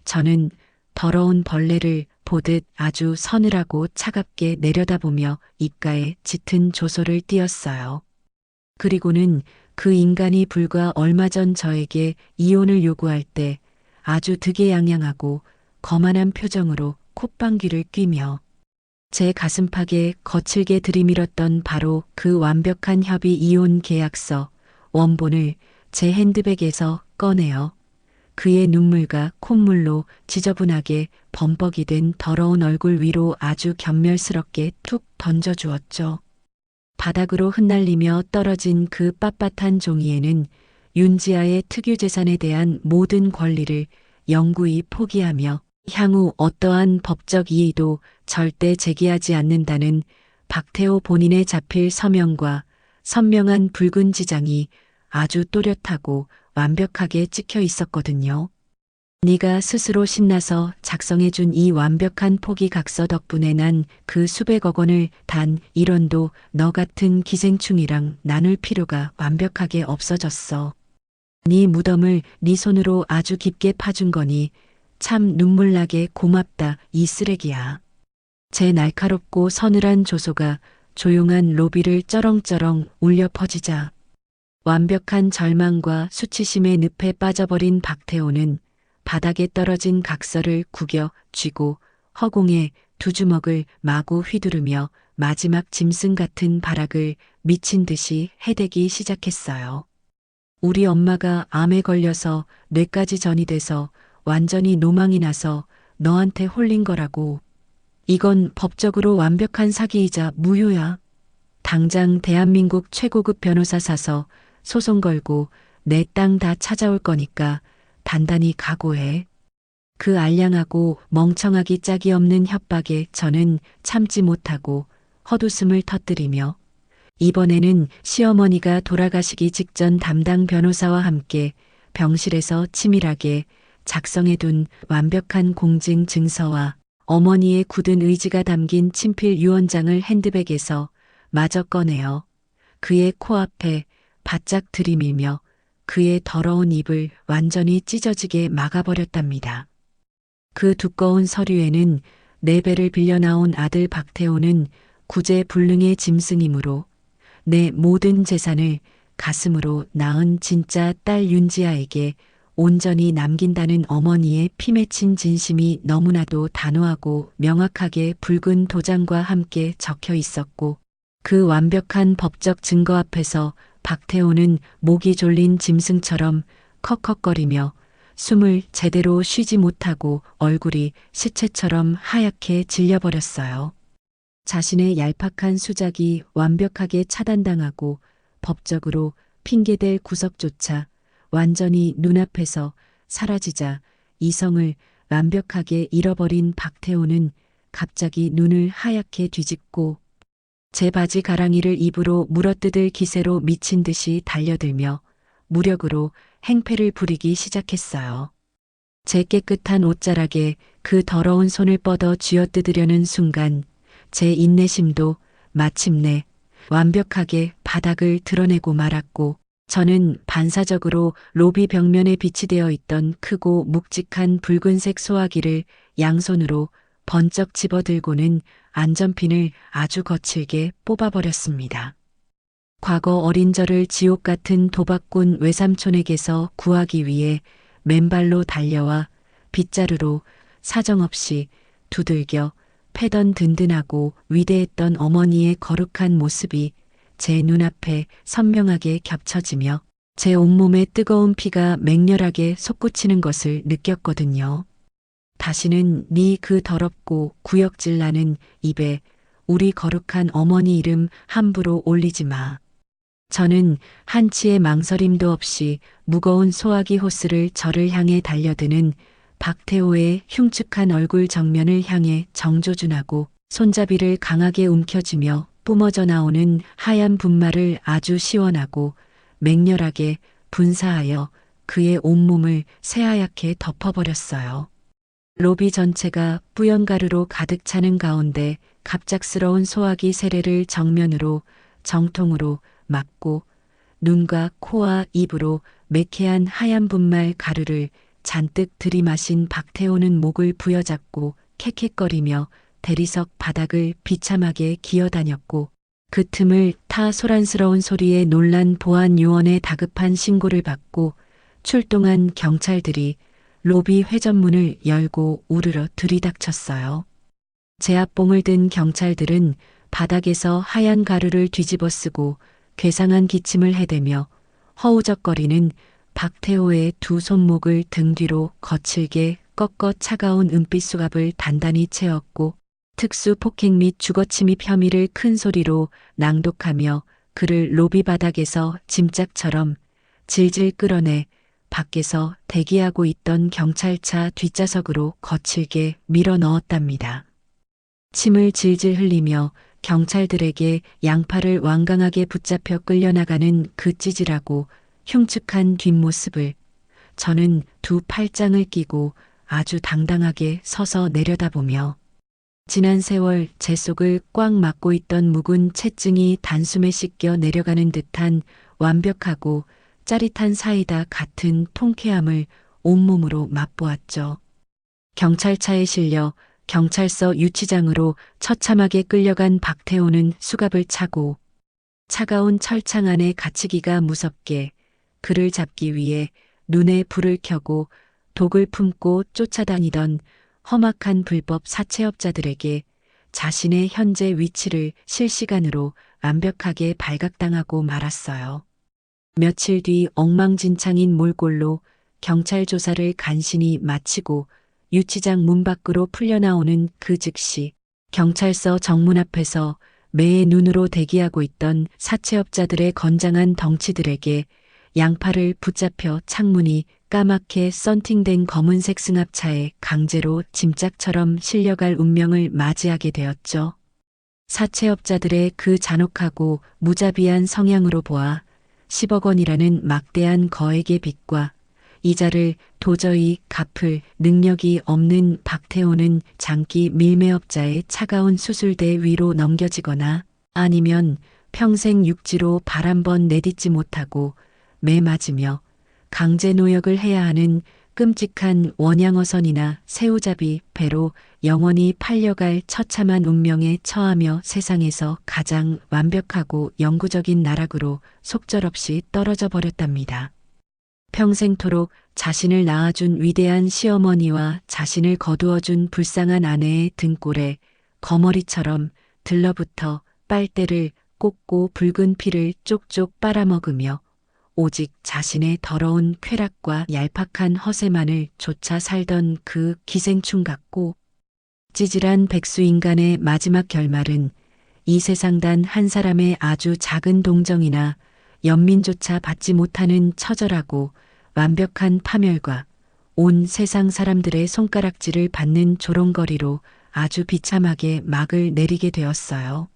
저는 더러운 벌레를 보듯 아주 서늘하고 차갑게 내려다보며 입가에 짙은 조소를 띄었어요. 그리고는 그 인간이 불과 얼마 전 저에게 이혼을 요구할 때 아주 득의양양하고 거만한 표정으로 콧방귀를 뀌며 제 가슴팍에 거칠게 들이밀었던 바로 그 완벽한 협의 이혼 계약서 원본을 제 핸드백에서 꺼내어 그의 눈물과 콧물로 지저분하게 범벅이 된 더러운 얼굴 위로 아주 견멸스럽게 툭 던져주었죠. 바닥으로 흩날리며 떨어진 그 빳빳한 종이에는 윤지아의 특유재산에 대한 모든 권리를 영구히 포기하며 향후 어떠한 법적 이의도 절대 제기하지 않는다는 박태호 본인의 자필 서명과 선명한 붉은 지장이 아주 또렷하고 완벽하게 찍혀 있었거든요. 네가 스스로 신나서 작성해준 이 완벽한 포기 각서 덕분에 난 그 수백억 원을 단 1원도 너 같은 기생충이랑 나눌 필요가 완벽하게 없어졌어. 네 무덤을 네 손으로 아주 깊게 파준 거니 참 눈물나게 고맙다 이 쓰레기야. 제 날카롭고 서늘한 조소가 조용한 로비를 쩌렁쩌렁 울려 퍼지자 완벽한 절망과 수치심의 늪에 빠져버린 박태호는 바닥에 떨어진 각서를 구겨 쥐고 허공에 두 주먹을 마구 휘두르며 마지막 짐승 같은 발악을 미친 듯이 해대기 시작했어요. 우리 엄마가 암에 걸려서 뇌까지 전이 돼서 완전히 노망이 나서 너한테 홀린 거라고. 이건 법적으로 완벽한 사기이자 무효야. 당장 대한민국 최고급 변호사 사서 소송 걸고 내 땅 다 찾아올 거니까 단단히 각오해. 그 알량하고 멍청하기 짝이 없는 협박에 저는 참지 못하고 헛웃음을 터뜨리며 이번에는 시어머니가 돌아가시기 직전 담당 변호사와 함께 병실에서 치밀하게 작성해둔 완벽한 공증 증서와 어머니의 굳은 의지가 담긴 친필 유언장을 핸드백에서 마저 꺼내어 그의 코앞에 바짝 들이밀며 그의 더러운 입을 완전히 찢어지게 막아버렸답니다. 그 두꺼운 서류에는 내 배를 빌려 나온 아들 박태호는 구제불능의 짐승이므로 내 모든 재산을 가슴으로 낳은 진짜 딸 윤지아에게 온전히 남긴다는 어머니의 피 맺힌 진심이 너무나도 단호하고 명확하게 붉은 도장과 함께 적혀 있었고 그 완벽한 법적 증거 앞에서 박태호는 목이 졸린 짐승처럼 컥컥거리며 숨을 제대로 쉬지 못하고 얼굴이 시체처럼 하얗게 질려버렸어요. 자신의 얄팍한 수작이 완벽하게 차단당하고 법적으로 핑계댈 구석조차 완전히 눈앞에서 사라지자 이성을 완벽하게 잃어버린 박태호는 갑자기 눈을 하얗게 뒤집고 제 바지 가랑이를 입으로 물어뜯을 기세로 미친 듯이 달려들며 무력으로 행패를 부리기 시작했어요. 제 깨끗한 옷자락에 그 더러운 손을 뻗어 쥐어뜯으려는 순간 제 인내심도 마침내 완벽하게 바닥을 드러내고 말았고 저는 반사적으로 로비 벽면에 비치되어 있던 크고 묵직한 붉은색 소화기를 양손으로 번쩍 집어들고는 안전핀을 아주 거칠게 뽑아버렸습니다. 과거 어린 저를 지옥 같은 도박꾼 외삼촌에게서 구하기 위해 맨발로 달려와 빗자루로 사정없이 두들겨 패던 든든하고 위대했던 어머니의 거룩한 모습이 제 눈앞에 선명하게 겹쳐지며 제 온몸에 뜨거운 피가 맹렬하게 솟구치는 것을 느꼈거든요. 다시는 네 그 더럽고 구역질 나는 입에 우리 거룩한 어머니 이름 함부로 올리지 마. 저는 한치의 망설임도 없이 무거운 소화기 호스를 저를 향해 달려드는 박태호의 흉측한 얼굴 정면을 향해 정조준하고 손잡이를 강하게 움켜쥐며 뿜어져 나오는 하얀 분말을 아주 시원하고 맹렬하게 분사하여 그의 온몸을 새하얗게 덮어버렸어요. 로비 전체가 뿌연가루로 가득 차는 가운데 갑작스러운 소화기 세례를 정면으로 정통으로 맞고 눈과 코와 입으로 매캐한 하얀 분말 가루를 잔뜩 들이마신 박태호는 목을 부여잡고 캑캑거리며 대리석 바닥을 비참하게 기어다녔고 그 틈을 타 소란스러운 소리에 놀란 보안 요원의 다급한 신고를 받고 출동한 경찰들이 로비 회전문을 열고 우르르 들이닥쳤어요. 제압봉을 든 경찰들은 바닥에서 하얀 가루를 뒤집어 쓰고 괴상한 기침을 해대며 허우적거리는 박태호의 두 손목을 등 뒤로 거칠게 꺾어 차가운 은빛 수갑을 단단히 채웠고 특수 폭행 및 주거침입 혐의를 큰 소리로 낭독하며 그를 로비 바닥에서 짐짝처럼 질질 끌어내 밖에서 대기하고 있던 경찰차 뒷좌석으로 거칠게 밀어 넣었답니다. 침을 질질 흘리며 경찰들에게 양팔을 완강하게 붙잡혀 끌려나가는 그 찌질하고 흉측한 뒷모습을 저는 두 팔짱을 끼고 아주 당당하게 서서 내려다보며 지난 세월 제 속을 꽉 막고 있던 묵은 채증이 단숨에 씻겨 내려가는 듯한 완벽하고 짜릿한 사이다 같은 통쾌함을 온몸으로 맛보았죠. 경찰차에 실려 경찰서 유치장으로 처참하게 끌려간 박태호는 수갑을 차고 차가운 철창 안에 갇히기가 무섭게 그를 잡기 위해 눈에 불을 켜고 독을 품고 쫓아다니던 험악한 불법 사채업자들에게 자신의 현재 위치를 실시간으로 완벽하게 발각당하고 말았어요. 며칠 뒤 엉망진창인 몰골로 경찰 조사를 간신히 마치고 유치장 문 밖으로 풀려나오는 그 즉시 경찰서 정문 앞에서 매의 눈으로 대기하고 있던 사채업자들의 건장한 덩치들에게 양팔을 붙잡혀 창문이 까맣게 썬팅된 검은색 승합차에 강제로 짐짝처럼 실려갈 운명을 맞이하게 되었죠. 사채업자들의 그 잔혹하고 무자비한 성향으로 보아 10억 원이라는 막대한 거액의 빚과 이자를 도저히 갚을 능력이 없는 박태호는 장기 밀매업자의 차가운 수술대 위로 넘겨지거나 아니면 평생 육지로 발 한 번 내딛지 못하고 매 맞으며 강제 노역을 해야 하는 끔찍한 원양어선이나 새우잡이 배로 영원히 팔려갈 처참한 운명에 처하며 세상에서 가장 완벽하고 영구적인 나락으로 속절없이 떨어져 버렸답니다. 평생토록 자신을 낳아준 위대한 시어머니와 자신을 거두어준 불쌍한 아내의 등골에 거머리처럼 들러붙어 빨대를 꽂고 붉은 피를 쪽쪽 빨아먹으며 오직 자신의 더러운 쾌락과 얄팍한 허세만을 좇아 살던 그 기생충 같고 찌질한 백수인간의 마지막 결말은 이 세상 단 한 사람의 아주 작은 동정이나 연민조차 받지 못하는 처절하고 완벽한 파멸과 온 세상 사람들의 손가락질을 받는 조롱거리로 아주 비참하게 막을 내리게 되었어요.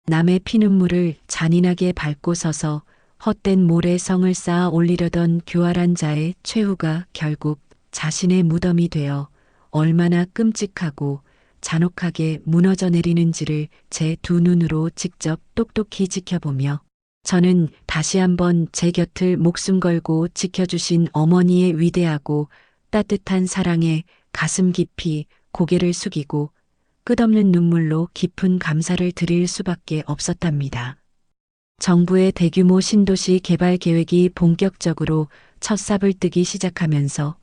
남의 피눈물을 잔인하게 밟고 서서 헛된 모래 성을 쌓아 올리려던 교활한 자의 최후가 결국 자신의 무덤이 되어 얼마나 끔찍하고 잔혹하게 무너져 내리는지를 제 두 눈으로 직접 똑똑히 지켜보며 저는 다시 한번 제 곁을 목숨 걸고 지켜주신 어머니의 위대하고 따뜻한 사랑에 가슴 깊이 고개를 숙이고 끝없는 눈물로 깊은 감사를 드릴 수밖에 없었답니다. 정부의 대규모 신도시 개발 계획이 본격적으로 첫 삽을 뜨기 시작하면서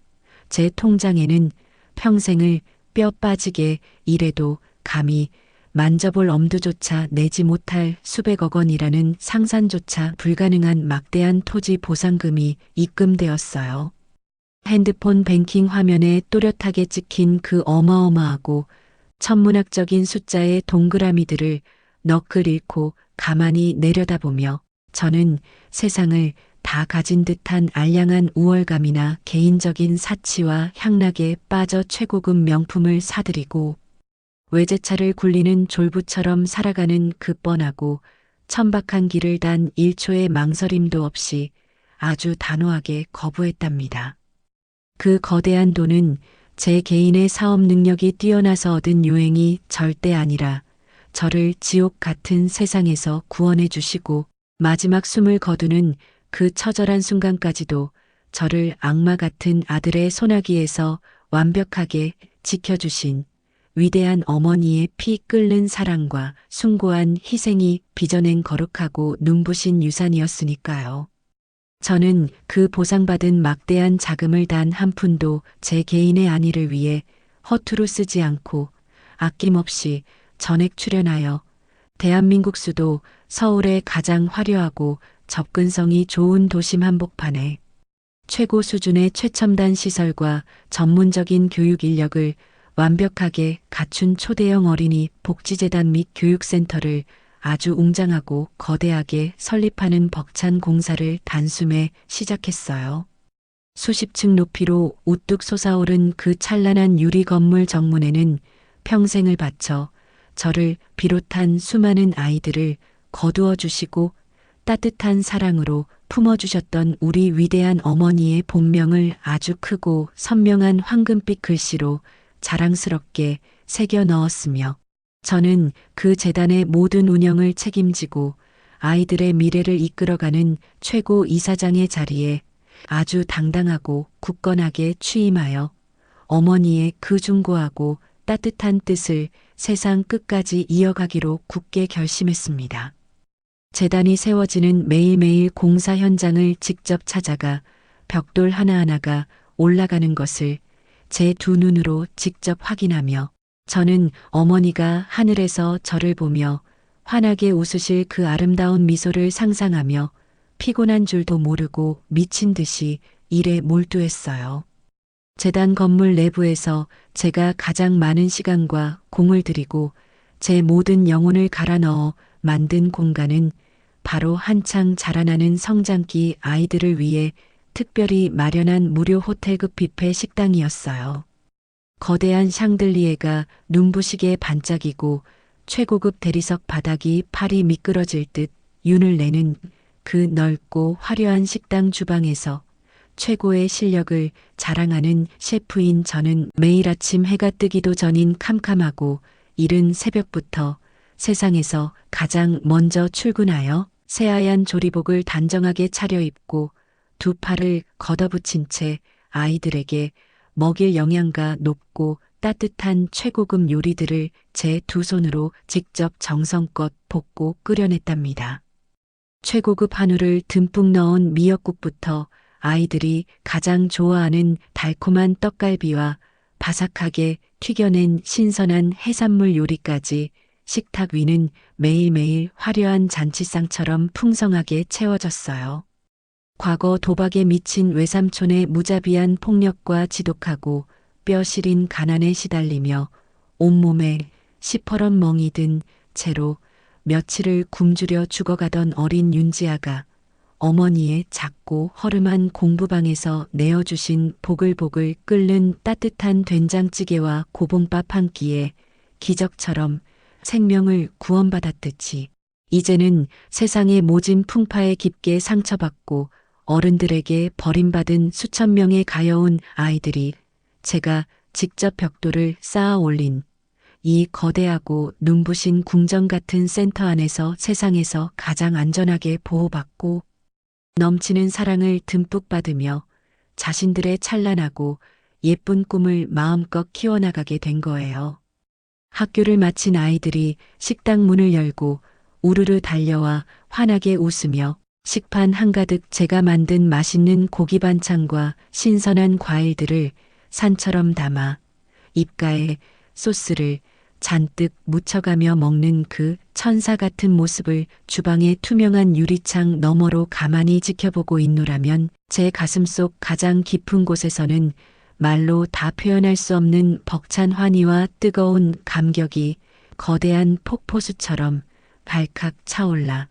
제 통장에는 평생을 뼈 빠지게 일해도 감히 만져볼 엄두조차 내지 못할 수백억 원이라는 상상조차 불가능한 막대한 토지 보상금이 입금되었어요. 핸드폰 뱅킹 화면에 또렷하게 찍힌 그 어마어마하고 천문학적인 숫자의 동그라미들을 너클 잃고 가만히 내려다보며 저는 세상을 다 가진 듯한 알량한 우월감이나 개인적인 사치와 향락에 빠져 최고급 명품을 사들이고 외제차를 굴리는 졸부처럼 살아가는 그 뻔하고 천박한 길을 단 1초의 망설임도 없이 아주 단호하게 거부했답니다. 그 거대한 돈은 제 개인의 사업 능력이 뛰어나서 얻은 유행이 절대 아니라 저를 지옥 같은 세상에서 구원해 주시고 마지막 숨을 거두는 그 처절한 순간까지도 저를 악마 같은 아들의 소나기에서 완벽하게 지켜주신 위대한 어머니의 피 끓는 사랑과 숭고한 희생이 빚어낸 거룩하고 눈부신 유산이었으니까요. 저는 그 보상받은 막대한 자금을 단 한 푼도 제 개인의 안위를 위해 허투루 쓰지 않고 아낌없이 전액 출연하여 대한민국 수도 서울의 가장 화려하고 접근성이 좋은 도심 한복판에 최고 수준의 최첨단 시설과 전문적인 교육 인력을 완벽하게 갖춘 초대형 어린이 복지재단 및 교육센터를 아주 웅장하고 거대하게 설립하는 벅찬 공사를 단숨에 시작했어요. 수십 층 높이로 우뚝 솟아오른 그 찬란한 유리 건물 정문에는 평생을 바쳐 저를 비롯한 수많은 아이들을 거두어 주시고 따뜻한 사랑으로 품어주셨던 우리 위대한 어머니의 본명을 아주 크고 선명한 황금빛 글씨로 자랑스럽게 새겨 넣었으며 저는 그 재단의 모든 운영을 책임지고 아이들의 미래를 이끌어가는 최고 이사장의 자리에 아주 당당하고 굳건하게 취임하여 어머니의 그 중고하고 따뜻한 뜻을 세상 끝까지 이어가기로 굳게 결심했습니다. 재단이 세워지는 매일매일 공사 현장을 직접 찾아가 벽돌 하나하나가 올라가는 것을 제 두 눈으로 직접 확인하며 저는 어머니가 하늘에서 저를 보며 환하게 웃으실 그 아름다운 미소를 상상하며 피곤한 줄도 모르고 미친 듯이 일에 몰두했어요. 재단 건물 내부에서 제가 가장 많은 시간과 공을 들이고 제 모든 영혼을 갈아 넣어 만든 공간은 바로 한창 자라나는 성장기 아이들을 위해 특별히 마련한 무료 호텔급 뷔페 식당이었어요. 거대한 샹들리에가 눈부시게 반짝이고 최고급 대리석 바닥이 팔이 미끄러질 듯 윤을 내는 그 넓고 화려한 식당 주방에서 최고의 실력을 자랑하는 셰프인 저는 매일 아침 해가 뜨기도 전인 캄캄하고 이른 새벽부터 세상에서 가장 먼저 출근하여 새하얀 조리복을 단정하게 차려입고 두 팔을 걷어붙인 채 아이들에게 먹일 영양가 높고 따뜻한 최고급 요리들을 제 두 손으로 직접 정성껏 볶고 끓여냈답니다. 최고급 한우를 듬뿍 넣은 미역국부터 아이들이 가장 좋아하는 달콤한 떡갈비와 바삭하게 튀겨낸 신선한 해산물 요리까지 식탁 위는 매일매일 화려한 잔치상처럼 풍성하게 채워졌어요. 과거 도박에 미친 외삼촌의 무자비한 폭력과 지독하고 뼈 시린 가난에 시달리며 온몸에 시퍼런 멍이 든 채로 며칠을 굶주려 죽어가던 어린 윤지아가 어머니의 작고 허름한 공부방에서 내어주신 보글보글 끓는 따뜻한 된장찌개와 고봉밥 한 끼에 기적처럼 생명을 구원받았듯이 이제는 세상의 모진 풍파에 깊게 상처받고 어른들에게 버림받은 수천 명의 가여운 아이들이 제가 직접 벽돌을 쌓아 올린 이 거대하고 눈부신 궁전 같은 센터 안에서 세상에서 가장 안전하게 보호받고 넘치는 사랑을 듬뿍 받으며 자신들의 찬란하고 예쁜 꿈을 마음껏 키워나가게 된 거예요. 학교를 마친 아이들이 식당 문을 열고 우르르 달려와 환하게 웃으며 식판 한가득 제가 만든 맛있는 고기 반찬과 신선한 과일들을 산처럼 담아 입가에 소스를 잔뜩 묻혀가며 먹는 그 천사 같은 모습을 주방의 투명한 유리창 너머로 가만히 지켜보고 있노라면 제 가슴속 가장 깊은 곳에서는 말로 다 표현할 수 없는 벅찬 환희와 뜨거운 감격이 거대한 폭포수처럼 발칵 차올라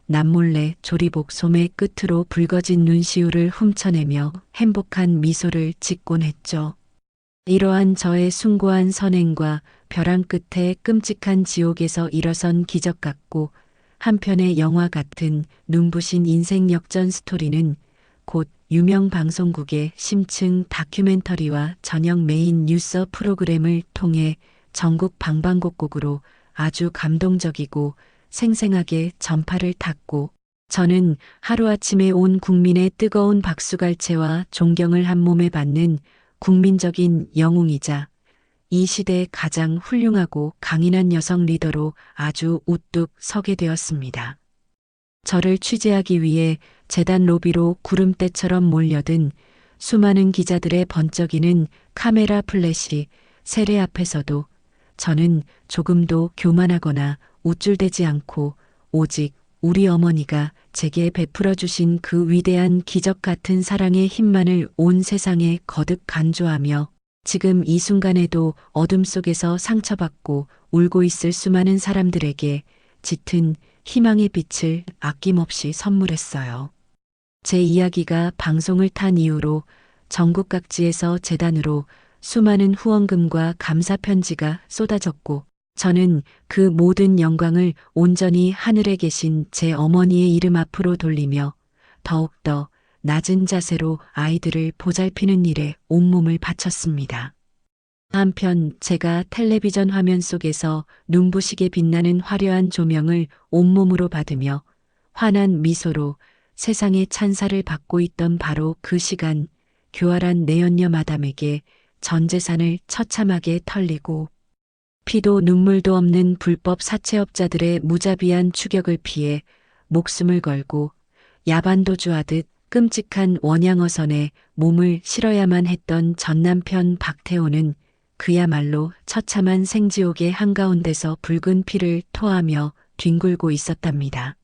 남몰래 조리복 소매 끝으로 붉어진 눈시울을 훔쳐내며 행복한 미소를 짓곤 했죠. 이러한 저의 숭고한 선행과 벼랑 끝에 끔찍한 지옥에서 일어선 기적 같고 한편의 영화 같은 눈부신 인생 역전 스토리는 곧 유명 방송국의 심층 다큐멘터리와 저녁 메인 뉴스 프로그램을 통해 전국 방방곡곡으로 아주 감동적이고 생생하게 전파를 탔고 저는 하루아침에 온 국민의 뜨거운 박수갈채와 존경을 한 몸에 받는 국민적인 영웅이자 이 시대의 가장 훌륭하고 강인한 여성 리더로 아주 우뚝 서게 되었습니다. 저를 취재하기 위해 재단 로비로 구름대처럼 몰려든 수많은 기자들의 번쩍이는 카메라 플래시 세례 앞에서도 저는 조금도 교만하거나 우쭐대지 않고 오직 우리 어머니가 제게 베풀어 주신 그 위대한 기적 같은 사랑의 힘만을 온 세상에 거듭 간주하며 지금 이 순간에도 어둠 속에서 상처받고 울고 있을 수많은 사람들에게 짙은 희망의 빛을 아낌없이 선물했어요. 제 이야기가 방송을 탄 이후로 전국 각지에서 재단으로 수많은 후원금과 감사 편지가 쏟아졌고 저는 그 모든 영광을 온전히 하늘에 계신 제 어머니의 이름 앞으로 돌리며 더욱더 낮은 자세로 아이들을 보살피는 일에 온몸을 바쳤습니다. 한편 제가 텔레비전 화면 속에서 눈부시게 빛나는 화려한 조명을 온몸으로 받으며 환한 미소로 세상의 찬사를 받고 있던 바로 그 시간 교활한 내연녀 마담에게 전 재산을 처참하게 털리고 피도 눈물도 없는 불법 사채업자들의 무자비한 추격을 피해 목숨을 걸고 야반도주하듯 끔찍한 원양어선에 몸을 실어야만 했던 전남편 박태호는 그야말로 처참한 생지옥의 한가운데서 붉은 피를 토하며 뒹굴고 있었답니다.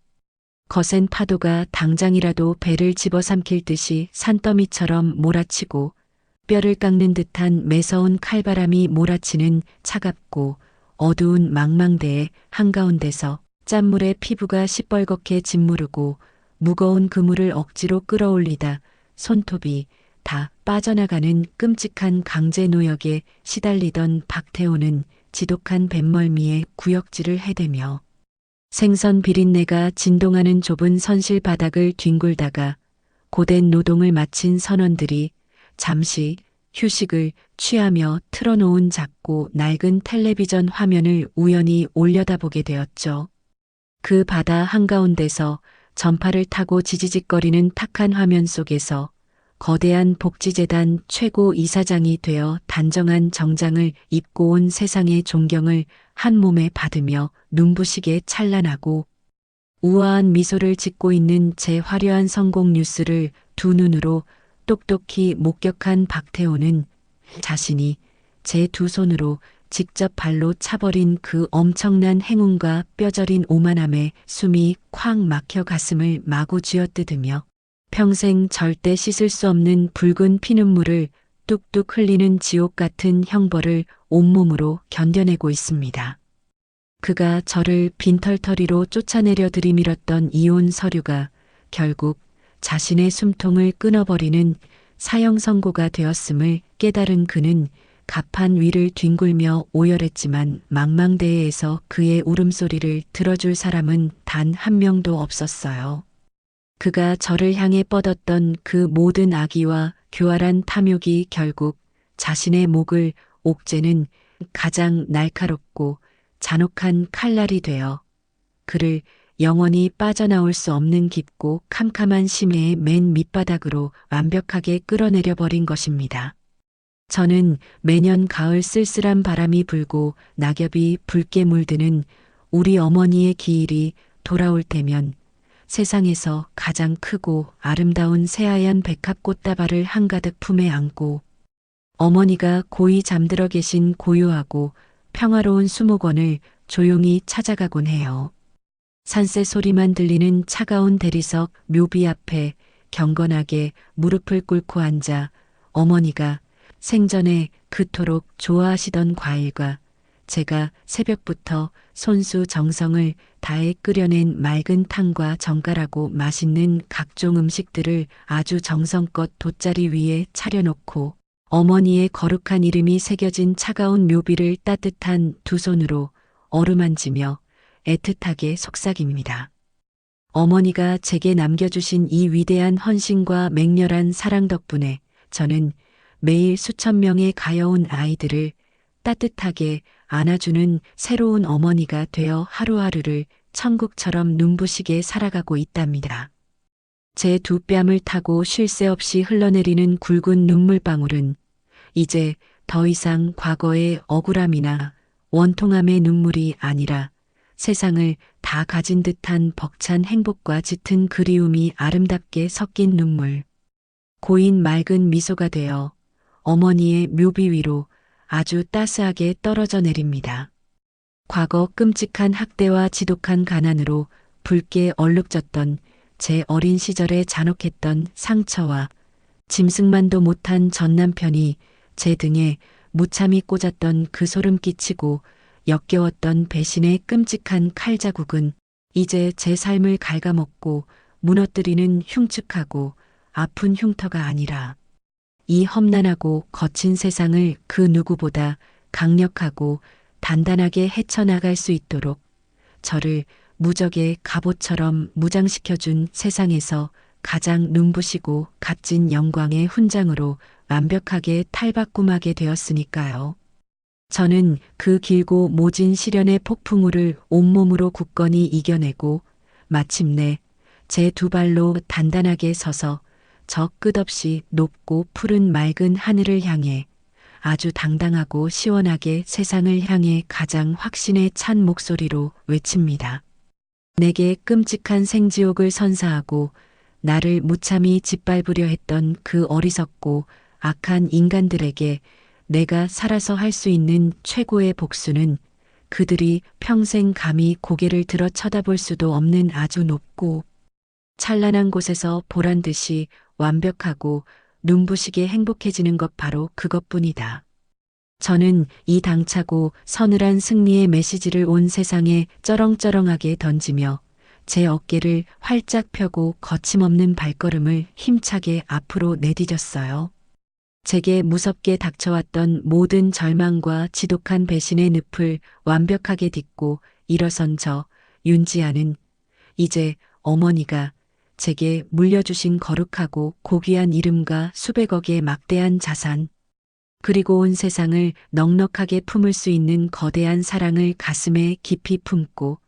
거센 파도가 당장이라도 배를 집어삼킬 듯이 산더미처럼 몰아치고 뼈를 깎는 듯한 매서운 칼바람이 몰아치는 차갑고 어두운 망망대의 한가운데서 짠물에 피부가 시뻘겋게 짓무르고 무거운 그물을 억지로 끌어올리다 손톱이 다 빠져나가는 끔찍한 강제 노역에 시달리던 박태호는 지독한 뱃멀미에 구역질을 해대며 생선 비린내가 진동하는 좁은 선실 바닥을 뒹굴다가 고된 노동을 마친 선원들이 잠시 휴식을 취하며 틀어놓은 작고 낡은 텔레비전 화면을 우연히 올려다보게 되었죠. 그 바다 한가운데서 전파를 타고 지지직거리는 탁한 화면 속에서 거대한 복지재단 최고 이사장이 되어 단정한 정장을 입고 온 세상의 존경을 한 몸에 받으며 눈부시게 찬란하고 우아한 미소를 짓고 있는 제 화려한 성공 뉴스를 두 눈으로 똑똑히 목격한 박태호는 자신이 제 두 손으로 직접 발로 차버린 그 엄청난 행운과 뼈저린 오만함에 숨이 콱 막혀 가슴을 마구 쥐어뜯으며 평생 절대 씻을 수 없는 붉은 피눈물을 뚝뚝 흘리는 지옥 같은 형벌을 온몸으로 견뎌내고 있습니다. 그가 저를 빈털터리로 쫓아내려 들이밀었던 이혼 서류가 결국 자신의 숨통을 끊어버리는 사형 선고가 되었음을 깨달은 그는 갑판 위를 뒹굴며 오열했지만 망망대해에서 그의 울음소리를 들어줄 사람은 단 한 명도 없었어요. 그가 저를 향해 뻗었던 그 모든 악의와 교활한 탐욕이 결국 자신의 목을 옥죄는 가장 날카롭고 잔혹한 칼날이 되어 그를 영원히 빠져나올 수 없는 깊고 캄캄한 심해의 맨 밑바닥으로 완벽하게 끌어내려 버린 것입니다. 저는 매년 가을 쓸쓸한 바람이 불고 낙엽이 붉게 물드는 우리 어머니의 기일이 돌아올 때면 세상에서 가장 크고 아름다운 새하얀 백합 꽃다발을 한가득 품에 안고 어머니가 고이 잠들어 계신 고요하고 평화로운 수목원을 조용히 찾아가곤 해요. 산새 소리만 들리는 차가운 대리석 묘비 앞에 경건하게 무릎을 꿇고 앉아 어머니가 생전에 그토록 좋아하시던 과일과 제가 새벽부터 손수 정성을 다해 끓여낸 맑은 탕과 정갈하고 맛있는 각종 음식들을 아주 정성껏 돗자리 위에 차려놓고 어머니의 거룩한 이름이 새겨진 차가운 묘비를 따뜻한 두 손으로 어루만지며 애틋하게 속삭입니다. 어머니가 제게 남겨주신 이 위대한 헌신과 맹렬한 사랑 덕분에 저는 매일 수천 명의 가여운 아이들을 따뜻하게 안아주는 새로운 어머니가 되어 하루하루를 천국처럼 눈부시게 살아가고 있답니다. 제 두 뺨을 타고 쉴 새 없이 흘러내리는 굵은 눈물방울은 이제 더 이상 과거의 억울함이나 원통함의 눈물이 아니라 세상을 다 가진 듯한 벅찬 행복과 짙은 그리움이 아름답게 섞인 눈물, 고인 맑은 미소가 되어 어머니의 묘비 위로 아주 따스하게 떨어져 내립니다. 과거 끔찍한 학대와 지독한 가난으로 붉게 얼룩졌던 제 어린 시절의 잔혹했던 상처와 짐승만도 못한 전 남편이 제 등에 무참히 꽂았던 그 소름 끼치고 역겨웠던 배신의 끔찍한 칼자국은 이제 제 삶을 갉아먹고 무너뜨리는 흉측하고 아픈 흉터가 아니라 이 험난하고 거친 세상을 그 누구보다 강력하고 단단하게 헤쳐나갈 수 있도록 저를 무적의 갑옷처럼 무장시켜준 세상에서 가장 눈부시고 값진 영광의 훈장으로 완벽하게 탈바꿈하게 되었으니까요. 저는 그 길고 모진 시련의 폭풍우를 온몸으로 굳건히 이겨내고 마침내 제 두 발로 단단하게 서서 저 끝없이 높고 푸른 맑은 하늘을 향해 아주 당당하고 시원하게 세상을 향해 가장 확신에 찬 목소리로 외칩니다. 내게 끔찍한 생지옥을 선사하고 나를 무참히 짓밟으려 했던 그 어리석고 악한 인간들에게 내가 살아서 할 수 있는 최고의 복수는 그들이 평생 감히 고개를 들어 쳐다볼 수도 없는 아주 높고 찬란한 곳에서 보란 듯이 완벽하고 눈부시게 행복해지는 것 바로 그것뿐이다. 저는 이 당차고 서늘한 승리의 메시지를 온 세상에 쩌렁쩌렁하게 던지며 제 어깨를 활짝 펴고 거침없는 발걸음을 힘차게 앞으로 내디뎠어요. 제게 무섭게 닥쳐왔던 모든 절망과 지독한 배신의 늪을 완벽하게 딛고 일어선 저 윤지아는 이제 어머니가 제게 물려주신 거룩하고 고귀한 이름과 수백억의 막대한 자산, 그리고 온 세상을 넉넉하게 품을 수 있는 거대한 사랑을 가슴에 깊이 품고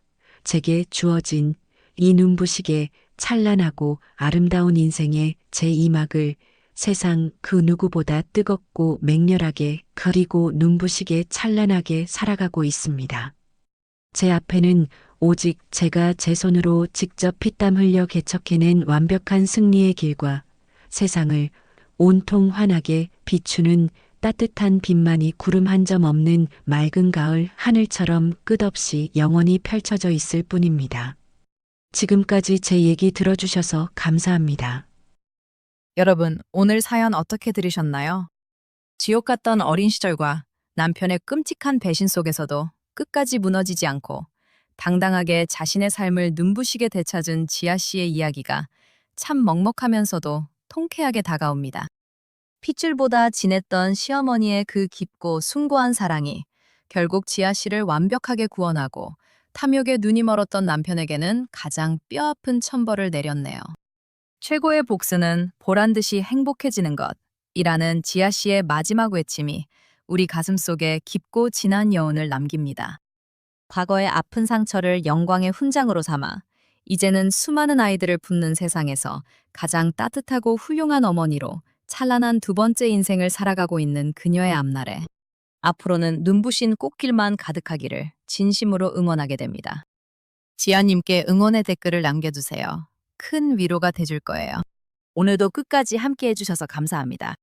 제게 주어진 이 눈부시게 찬란하고 아름다운 인생의 제2막을 세상 그 누구보다 뜨겁고 맹렬하게 그리고 눈부시게 찬란하게 살아가고 있습니다. 제 앞에는 오직 제가 제 손으로 직접 피땀 흘려 개척해낸 완벽한 승리의 길과 세상을 온통 환하게 비추는 따뜻한 빛만이 구름 한 점 없는 맑은 가을 하늘처럼 끝없이 영원히 펼쳐져 있을 뿐입니다. 지금까지 제 얘기 들어주셔서 감사합니다. 여러분, 오늘 사연 어떻게 들으셨나요? 지옥 같던 어린 시절과 남편의 끔찍한 배신 속에서도 끝까지 무너지지 않고 당당하게 자신의 삶을 눈부시게 되찾은 지아 씨의 이야기가 참 먹먹하면서도 통쾌하게 다가옵니다. 핏줄보다 진했던 시어머니의 그 깊고 숭고한 사랑이 결국 지아 씨를 완벽하게 구원하고 탐욕에 눈이 멀었던 남편에게는 가장 뼈아픈 천벌을 내렸네요. 최고의 복수는 보란듯이 행복해지는 것이라는 지아 씨의 마지막 외침이 우리 가슴 속에 깊고 진한 여운을 남깁니다. 과거의 아픈 상처를 영광의 훈장으로 삼아 이제는 수많은 아이들을 품는 세상에서 가장 따뜻하고 훌륭한 어머니로 찬란한 두 번째 인생을 살아가고 있는 그녀의 앞날에 앞으로는 눈부신 꽃길만 가득하기를 진심으로 응원하게 됩니다. 지아님께 응원의 댓글을 남겨주세요. 큰 위로가 돼줄 거예요. 오늘도 끝까지 함께 해주셔서 감사합니다.